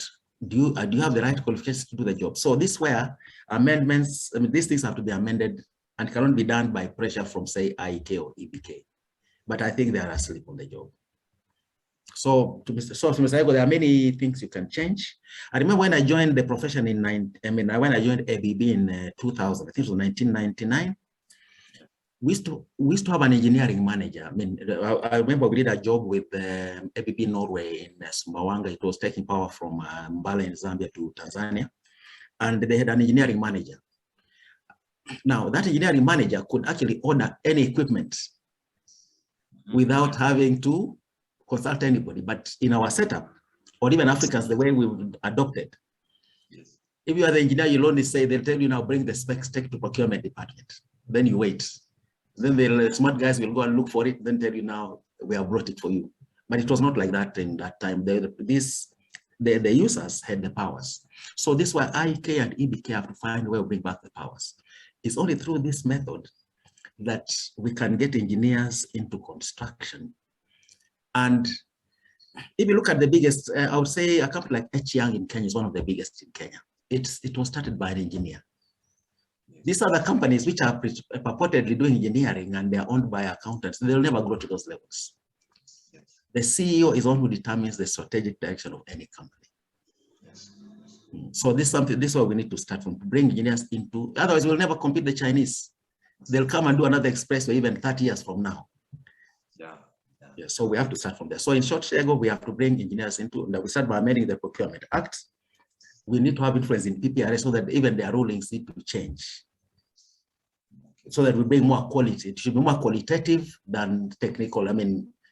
do you have the right qualifications to do the job? So this where amendments, these things have to be amended and cannot be done by pressure from say IEK or EBK. But I think they are asleep on the job. So to Mr. Ego, there are many things you can change. I remember when I joined the profession in when I joined ABB in 2000, I think it was 1999. We used to have an engineering manager. I remember we did a job with ABB Norway in Sumbawanga. It was taking power from Mbale in Zambia to Tanzania. And they had an engineering manager. Now, that engineering manager could actually order any equipment without having to consult anybody. But in our setup, or even Africans, the way we've adopted, if you are the engineer, you'll only say, they'll tell you now, bring the specs, take to procurement department. Then you wait. Then the smart guys will go and look for it, then tell you now, we have brought it for you. But it was not like that in that time. The users had the powers. So this is why IEK and EBK have to find a way to bring back the powers. It's only through this method that we can get engineers into construction. And if you look at the biggest, I would say a company like H Young in Kenya is one of the biggest in Kenya. It was started by an engineer. These other companies which are purportedly doing engineering and they're owned by accountants, they'll never grow to those levels. The CEO is the one who determines the strategic direction of any company. So this is something, this is what we need to start from, to bring engineers into, otherwise we'll never compete the Chinese. They'll come and do another expressway even 30 years from now. Yeah, so we have to start from there. So in short, Shego, we have to bring engineers into, and we start by amending the Procurement Act. We need to have influence in PPRA so that even their rulings need to change. So that we bring more quality. It should be more qualitative than technical,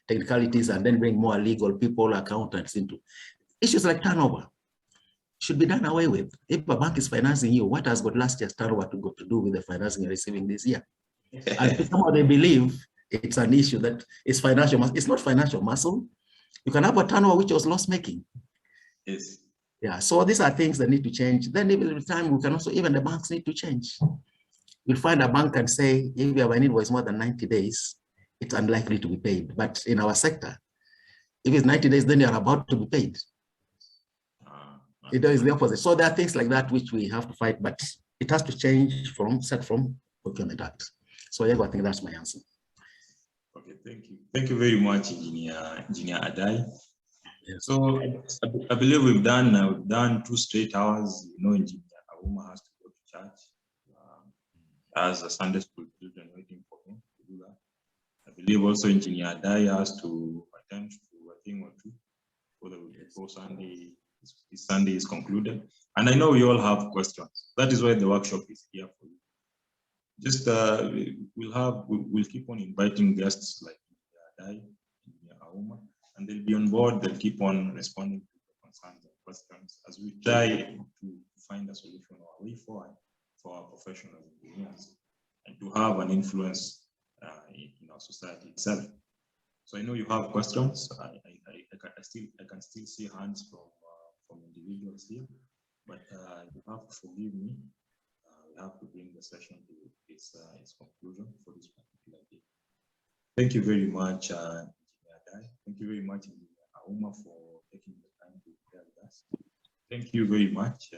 technicalities, and then bring more legal people, accountants into. Issues like turnover should be done away with. If a bank is financing you, what has got last year's turnover to do with the financing you're receiving this year? And somehow they believe it's an issue that is financial. It's not financial muscle. You can have a turnover which was loss-making. Yes. Yeah, so these are things that need to change. Then even with time, we can also, even the banks need to change. You'll find a bank and say, if you have an invoice more than 90 days, it's unlikely to be paid. But in our sector, if it's 90 days, then you're about to be paid. It is the opposite. So there are things like that which we have to fight, but it has to change from Procurement Act. So yeah, I think that's my answer. Okay, thank you. Thank you very much, Engineer Adai. Yes. So I believe we've done 2 straight hours. Engineer Auma has to go to church. As a Sunday school children waiting for him to do that. I believe also Engineer Adai has to attend to a thing or two before Sunday. This Sunday is concluded. And I know we all have questions. That is why the workshop is here for you. just we'll keep on inviting guests like Adai, Auma, and they'll be on board. They'll keep on responding to the concerns and questions as we try to find a solution or a way forward for our professional engineers and to have an influence in our society itself. So I know you have questions. I can still see hands from individuals here, but you have to forgive me. We have to bring the session to its conclusion for this particular day. Thank you very much, Engineer Adai. Thank you very much, Engineer Auma, for taking the time to be here with us. Thank you very much,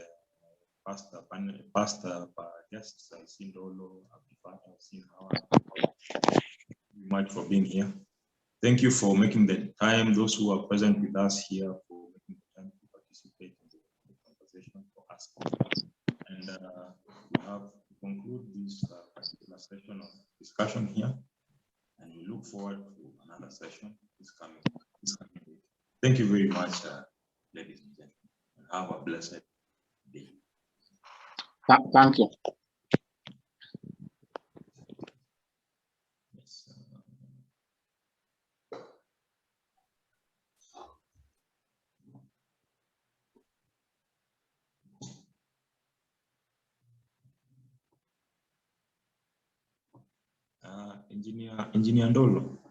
Pastor guests. I've seen Dolo, I've seen Howard. Thank you very much for being here. Thank you for making the time, those who are present with us here, for making the time to participate in the conversation for us. And we have to conclude this particular session of discussion here, and we look forward to another session this coming week. Thank you very much, ladies and gentlemen, and have a blessed day. Thank you. Yes. Engineer Ndolo.